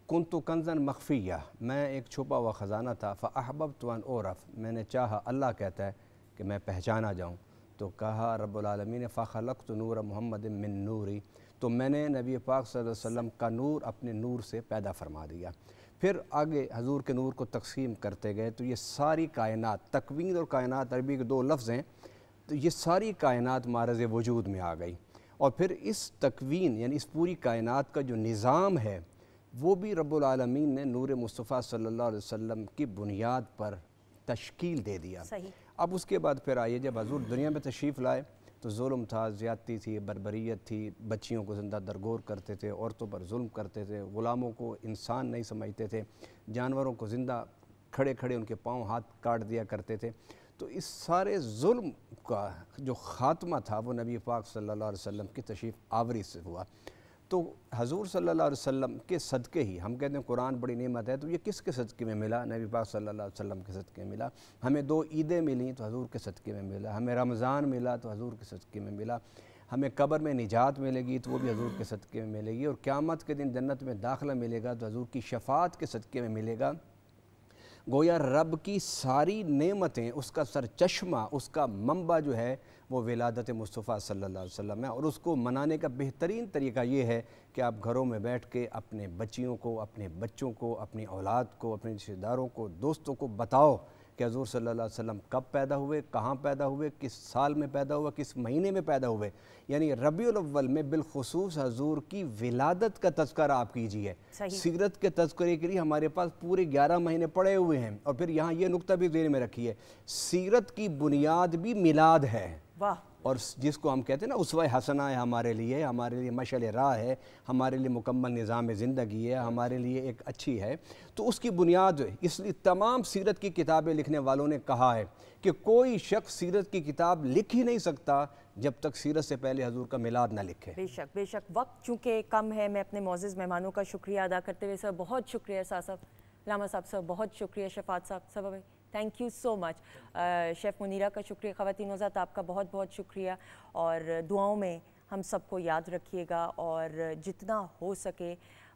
کنت کنزا مخفیہ، میں ایک چھپا ہوا خزانہ تھا، فاحببت ان اعرف، میں نے چاہا، اللہ کہتا ہے کہ میں پہچانا جاؤں، تو کہا رب العالمین فخلقت نور محمد من نوری، تو میں نے نبی پاک صلی اللہ علیہ وسلم کا نور اپنے نور سے پیدا فرما دیا۔ پھر آگے حضور کے نور کو تقسیم کرتے گئے تو یہ ساری کائنات، تکوین اور کائنات عربی کے دو لفظ ہیں، تو یہ ساری کائنات معرض وجود میں آ گئی، اور پھر اس تکوین یعنی اس پوری کائنات کا جو نظام ہے وہ بھی رب العالمین نے نور مصطفیٰ صلی اللہ علیہ وسلم کی بنیاد پر تشکیل دے دیا۔ اب اس کے بعد پھر آئیے جب حضور دنیا میں تشریف لائے تو ظلم تھا، زیادتی تھی، بربریت تھی، بچیوں کو زندہ درگور کرتے تھے، عورتوں پر ظلم کرتے تھے، غلاموں کو انسان نہیں سمجھتے تھے، جانوروں کو زندہ کھڑے کھڑے ان کے پاؤں ہاتھ کاٹ دیا کرتے تھے۔ تو اس سارے ظلم کا جو خاتمہ تھا وہ نبی پاک صلی اللہ علیہ وسلم کی تشریف آوری سے ہوا۔ تو حضور صلی اللہ علیہ وسلم کے صدقے ہی، ہم کہتے ہیں قرآن بڑی نعمت ہے، تو یہ کس کے صدقے میں ملا؟ نبی پاک صلی اللہ علیہ وسلم کے صدقے میں ملا۔ ہمیں 2 عیدیں ملیں تو حضور کے صدقے میں ملا، ہمیں رمضان ملا تو حضور کے صدقے میں ملا، ہمیں قبر میں نجات ملے گی تو وہ بھی حضور کے صدقے میں ملے گی، اور قیامت کے دن جنت میں داخلہ ملے گا تو حضور کی شفاعت کے صدقے میں ملے گا۔ گویا رب کی ساری نعمتیں، اس کا سرچشمہ، اس کا منبع جو ہے وہ ولادت مصطفیٰ صلی اللہ علیہ وسلم ہے، اور اس کو منانے کا بہترین طریقہ یہ ہے کہ آپ گھروں میں بیٹھ کے اپنے بچیوں کو، اپنے بچوں کو، اپنی اولاد کو، اپنے رشتہ داروں کو، دوستوں کو بتاؤ کہ حضور صلی اللہ علیہ وسلم کب پیدا ہوئے، کہاں پیدا ہوئے، کس سال میں پیدا ہوا، کس مہینے میں پیدا ہوئے، یعنی ربیع الاول میں بالخصوص حضور کی ولادت کا تذکرہ آپ کیجئے۔ سیرت کے تذکرے کے لیے ہمارے پاس پورے 11 مہینے پڑے ہوئے ہیں، اور پھر یہاں یہ نقطہ بھی ذہن میں رکھیے، سیرت کی بنیاد بھی میلاد ہے، اور جس کو ہم کہتے ہیں نا اسوہ حسنہ ہے ہمارے لیے مشعل راہ ہے، ہمارے لیے مکمل نظام زندگی ہے، ہمارے لیے ایک اچھی ہے، تو اس کی بنیاد اس لیے تمام سیرت کی کتابیں لکھنے والوں نے کہا ہے کہ کوئی شخص سیرت کی کتاب لکھ ہی نہیں سکتا جب تک سیرت سے پہلے حضور کا میلاد نہ لکھے۔
بے شک وقت چونکہ کم ہے، میں اپنے معزز مہمانوں کا شکریہ ادا کرتے ہوئے سر بہت شکریہ، صاحب علامہ صاحب سر بہت شکریہ، شفاعت صاحب بھائی thank you so much, chef Munira کا شکریہ، خواتین حضرات آپ کا بہت بہت شکریہ، اور دعاؤں میں ہم سب کو یاد رکھیے گا، اور جتنا ہو سکے